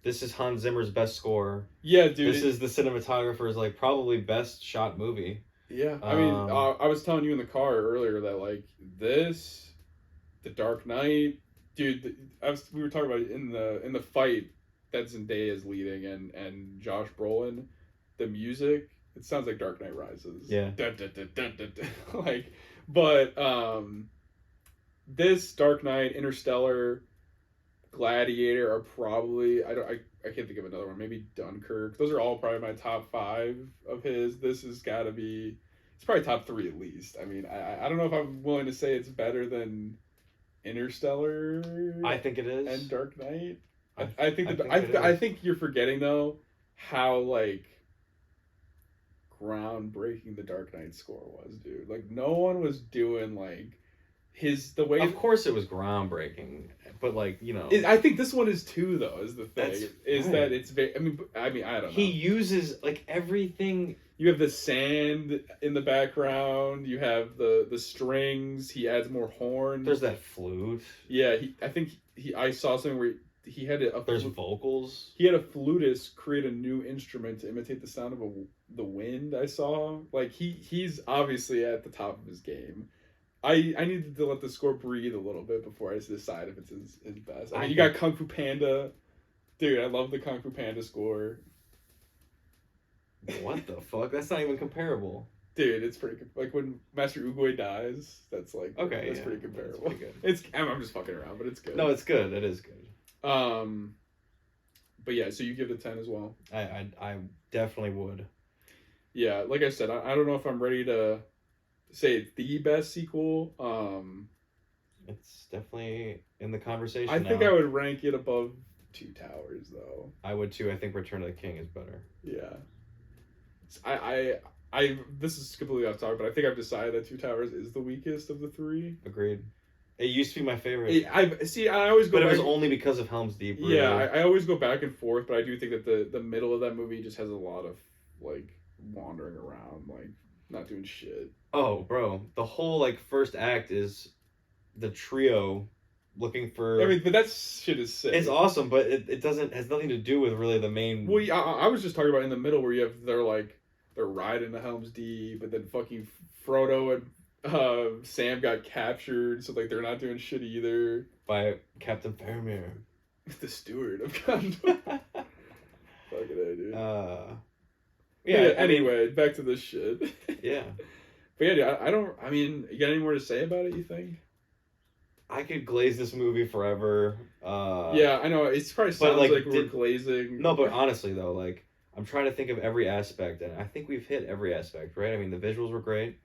[SPEAKER 2] This is Hans Zimmer's best score.
[SPEAKER 1] Yeah, dude.
[SPEAKER 2] This is the cinematographer's like probably best shot movie.
[SPEAKER 1] Yeah, I mean, I was telling you in the car earlier that like this, The Dark Knight, dude. We were talking about it in the fight that Zendaya is leading and Josh Brolin, the music. It sounds like Dark Knight Rises.
[SPEAKER 2] Yeah.
[SPEAKER 1] Dun, dun, dun, dun, dun, dun. Like, but this Dark Knight, Interstellar, Gladiator are probably I can't think of another one. Maybe Dunkirk. Those are all probably my top 5 of his. This has got to be. It's probably top 3 at least. I mean, I don't know if I'm willing to say it's better than Interstellar.
[SPEAKER 2] I think it is.
[SPEAKER 1] And Dark Knight. I think you're forgetting though how like groundbreaking the Dark Knight score was, dude. Like no one was doing like the way.
[SPEAKER 2] Of course, it was groundbreaking, but like
[SPEAKER 1] I think this one is too though. Is the thing that it's very. I mean, I don't know.
[SPEAKER 2] He uses like everything.
[SPEAKER 1] You have the sand in the background. You have the strings. He adds more horns.
[SPEAKER 2] There's that flute.
[SPEAKER 1] Yeah, I saw something where he had
[SPEAKER 2] there's vocals.
[SPEAKER 1] He had a flutist create a new instrument to imitate the sound of the wind. I saw like he's obviously at the top of his game. I needed to let the score breathe a little bit before I decide if it's his best. I mean, you got Kung Fu Panda, dude. I love the Kung Fu Panda score.
[SPEAKER 2] What the fuck? That's not even comparable.
[SPEAKER 1] Dude, it's pretty like when Master Oogway dies. That's like that's pretty comparable.
[SPEAKER 2] That's pretty good.
[SPEAKER 1] I'm just fucking around, but it's good.
[SPEAKER 2] No, it's good. It is good.
[SPEAKER 1] But yeah, so you give it a 10 as well.
[SPEAKER 2] I definitely would.
[SPEAKER 1] Yeah, like I said, I don't know if I'm ready to say it's the best sequel.
[SPEAKER 2] It's definitely in the conversation.
[SPEAKER 1] I think I would rank it above Two Towers, though.
[SPEAKER 2] I would too. I think Return of the King is better.
[SPEAKER 1] Yeah. I this is completely off topic, but I think I've decided that Two Towers is the weakest of the 3.
[SPEAKER 2] Agreed. It used to be my favorite.
[SPEAKER 1] I always go.
[SPEAKER 2] But it was only because of Helm's Deep.
[SPEAKER 1] Really. Yeah, I always go back and forth, but I do think that the middle of that movie just has a lot of like wandering around, like not doing shit.
[SPEAKER 2] Oh, bro, the whole like first act is the trio looking for.
[SPEAKER 1] I mean, but that shit is sick.
[SPEAKER 2] It's awesome, but it has nothing to do with really the main.
[SPEAKER 1] Well, yeah, I was just talking about in the middle where they're riding the Helm's Deep, and then fucking Frodo and Sam got captured, so like they're not doing shit either.
[SPEAKER 2] By Captain Faramir,
[SPEAKER 1] the steward of Gondor. Fucking A, dude.
[SPEAKER 2] Yeah.
[SPEAKER 1] Anyway, back to this shit.
[SPEAKER 2] Yeah.
[SPEAKER 1] But yeah, dude, I mean, you got any more to say about it? You think?
[SPEAKER 2] I could glaze this movie forever.
[SPEAKER 1] Yeah, I know. It probably sounds like we're glazing.
[SPEAKER 2] No, but honestly though, like I'm trying to think of every aspect, and I think we've hit every aspect, right? I mean, the visuals were great.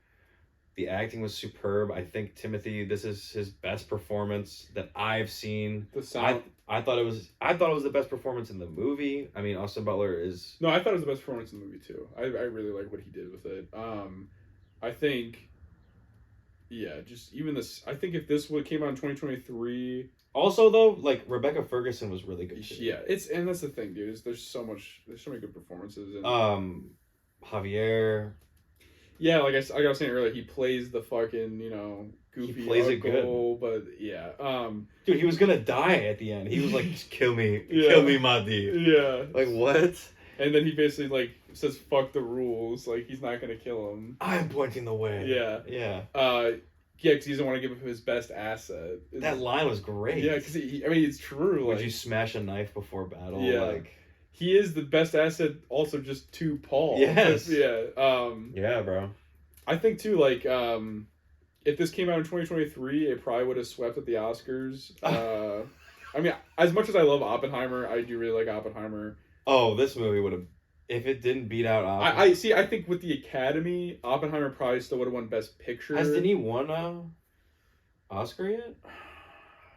[SPEAKER 2] The acting was superb. I think Timothy, this is his best performance that I've seen.
[SPEAKER 1] The sound.
[SPEAKER 2] I thought it was the best performance in the movie. I mean, Austin Butler is.
[SPEAKER 1] No, I thought it was the best performance in the movie too. I really like what he did with it. I think. Yeah, just even this. I think if this came out in 2023.
[SPEAKER 2] Also, though, like Rebecca Ferguson was really good too.
[SPEAKER 1] Yeah, and that's the thing, dude. There's so many good performances. And,
[SPEAKER 2] Javier.
[SPEAKER 1] Yeah, like I was saying earlier, he plays the fucking goofy.
[SPEAKER 2] He plays it good,
[SPEAKER 1] but yeah.
[SPEAKER 2] Dude, he was gonna die at the end. He was like, "Just kill me, kill me, Madi."
[SPEAKER 1] Yeah.
[SPEAKER 2] Like what?
[SPEAKER 1] And then he basically like says, "Fuck the rules." Like he's not gonna kill him.
[SPEAKER 2] I'm pointing the way.
[SPEAKER 1] Yeah.
[SPEAKER 2] Yeah.
[SPEAKER 1] Yeah, because he doesn't want to give him his best asset.
[SPEAKER 2] That line was great.
[SPEAKER 1] Yeah, because I mean, it's true.
[SPEAKER 2] Would you smash a knife before battle?
[SPEAKER 1] Yeah.
[SPEAKER 2] Like.
[SPEAKER 1] He is the best asset, also just to Paul.
[SPEAKER 2] Yes.
[SPEAKER 1] Yeah.
[SPEAKER 2] Yeah, bro.
[SPEAKER 1] I think too, like, if this came out in 2023, it probably would have swept at the Oscars. I mean, as much as I love Oppenheimer, I do really like Oppenheimer.
[SPEAKER 2] Oh, this movie would have, if it didn't beat out
[SPEAKER 1] Oppenheimer. I think with the Academy, Oppenheimer probably still would have won Best Picture.
[SPEAKER 2] Has Denis won an Oscar yet?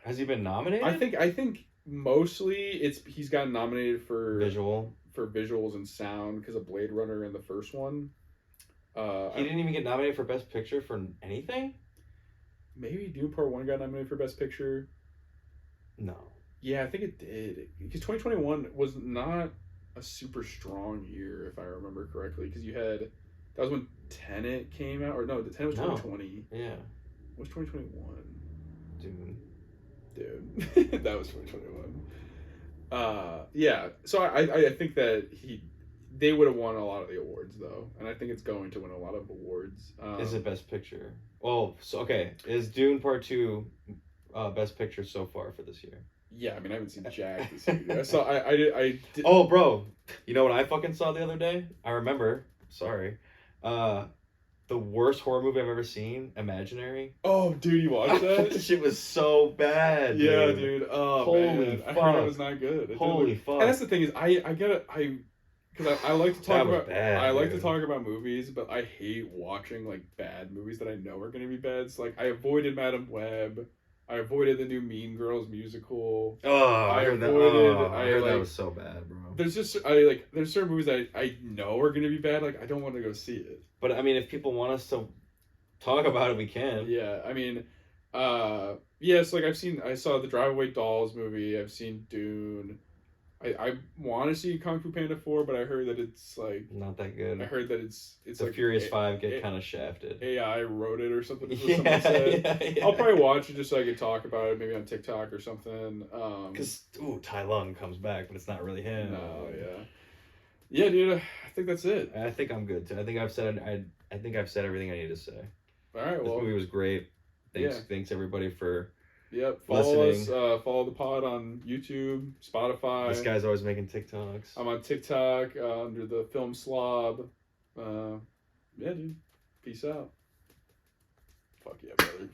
[SPEAKER 2] Has he been nominated?
[SPEAKER 1] I think mostly he's gotten nominated for
[SPEAKER 2] visuals
[SPEAKER 1] and sound because of Blade Runner in the first one.
[SPEAKER 2] He didn't even get nominated for Best Picture for anything?
[SPEAKER 1] Maybe Dune Part 1 got nominated for Best Picture.
[SPEAKER 2] No.
[SPEAKER 1] Yeah, I think it did. Because 2021 was not a super strong year, if I remember correctly. Because you had... That was when Tenet came out. Or no, Tenet was 2020.
[SPEAKER 2] Yeah.
[SPEAKER 1] What's 2021?
[SPEAKER 2] Dune.
[SPEAKER 1] Dude. That was 2021. Yeah. So I think that they would have won a lot of the awards, though. And I think it's going to win a lot of awards.
[SPEAKER 2] Is it Best Picture? Well, so, okay. Is Dune Part 2 Best Picture so far for this year?
[SPEAKER 1] Yeah, I mean, I haven't seen Jack this year. So I did.
[SPEAKER 2] Oh, bro. You know what I fucking saw the other day? I remember. Sorry. The worst horror movie I've ever seen, Imaginary.
[SPEAKER 1] Oh, dude, you watched that?
[SPEAKER 2] That shit was so bad,
[SPEAKER 1] yeah,
[SPEAKER 2] dude.
[SPEAKER 1] Dude. Oh,
[SPEAKER 2] Holy
[SPEAKER 1] man.
[SPEAKER 2] fuck.
[SPEAKER 1] I heard it was not good.
[SPEAKER 2] Holy fuck.
[SPEAKER 1] And that's the thing is, because I like to talk about
[SPEAKER 2] bad,
[SPEAKER 1] like to talk about movies, but I hate watching like bad movies that I know are going to be bad. So like I avoided Madam Web. I avoided the new Mean Girls musical.
[SPEAKER 2] Oh, I heard that was so bad, bro.
[SPEAKER 1] There's certain movies that I know are gonna be bad. Like I don't want to go see it.
[SPEAKER 2] But I mean, if people want us to talk about it, we can.
[SPEAKER 1] Yeah, I mean, yes, like I saw the Drive Away Dolls movie. I've seen Dune. I want to see Kung Fu Panda 4, but I heard that it's like
[SPEAKER 2] not that good.
[SPEAKER 1] I heard that it's
[SPEAKER 2] the like Furious 5 get kind of shafted.
[SPEAKER 1] AI wrote it or something. Someone said. Yeah. I'll probably watch it just so I can talk about it, maybe on TikTok or something.
[SPEAKER 2] Because Tai Lung comes back, but it's not really him.
[SPEAKER 1] No, yeah, dude. I think that's it.
[SPEAKER 2] I think I'm good too. I think I've said everything I need to say.
[SPEAKER 1] All right.
[SPEAKER 2] This movie was great. Thanks everybody for.
[SPEAKER 1] Yep, follow us. Follow the pod on YouTube, Spotify.
[SPEAKER 2] This guy's always making TikToks.
[SPEAKER 1] I'm on TikTok under the Film Slob. Yeah, dude. Peace out. Fuck yeah, brother.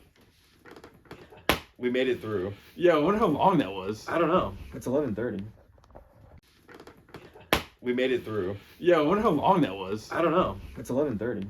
[SPEAKER 2] We made it through.
[SPEAKER 1] Yeah, I wonder how long that was.
[SPEAKER 2] I don't know. It's 11:30. We made it through.
[SPEAKER 1] Yeah, I wonder how long that was.
[SPEAKER 2] I don't know. It's 11:30.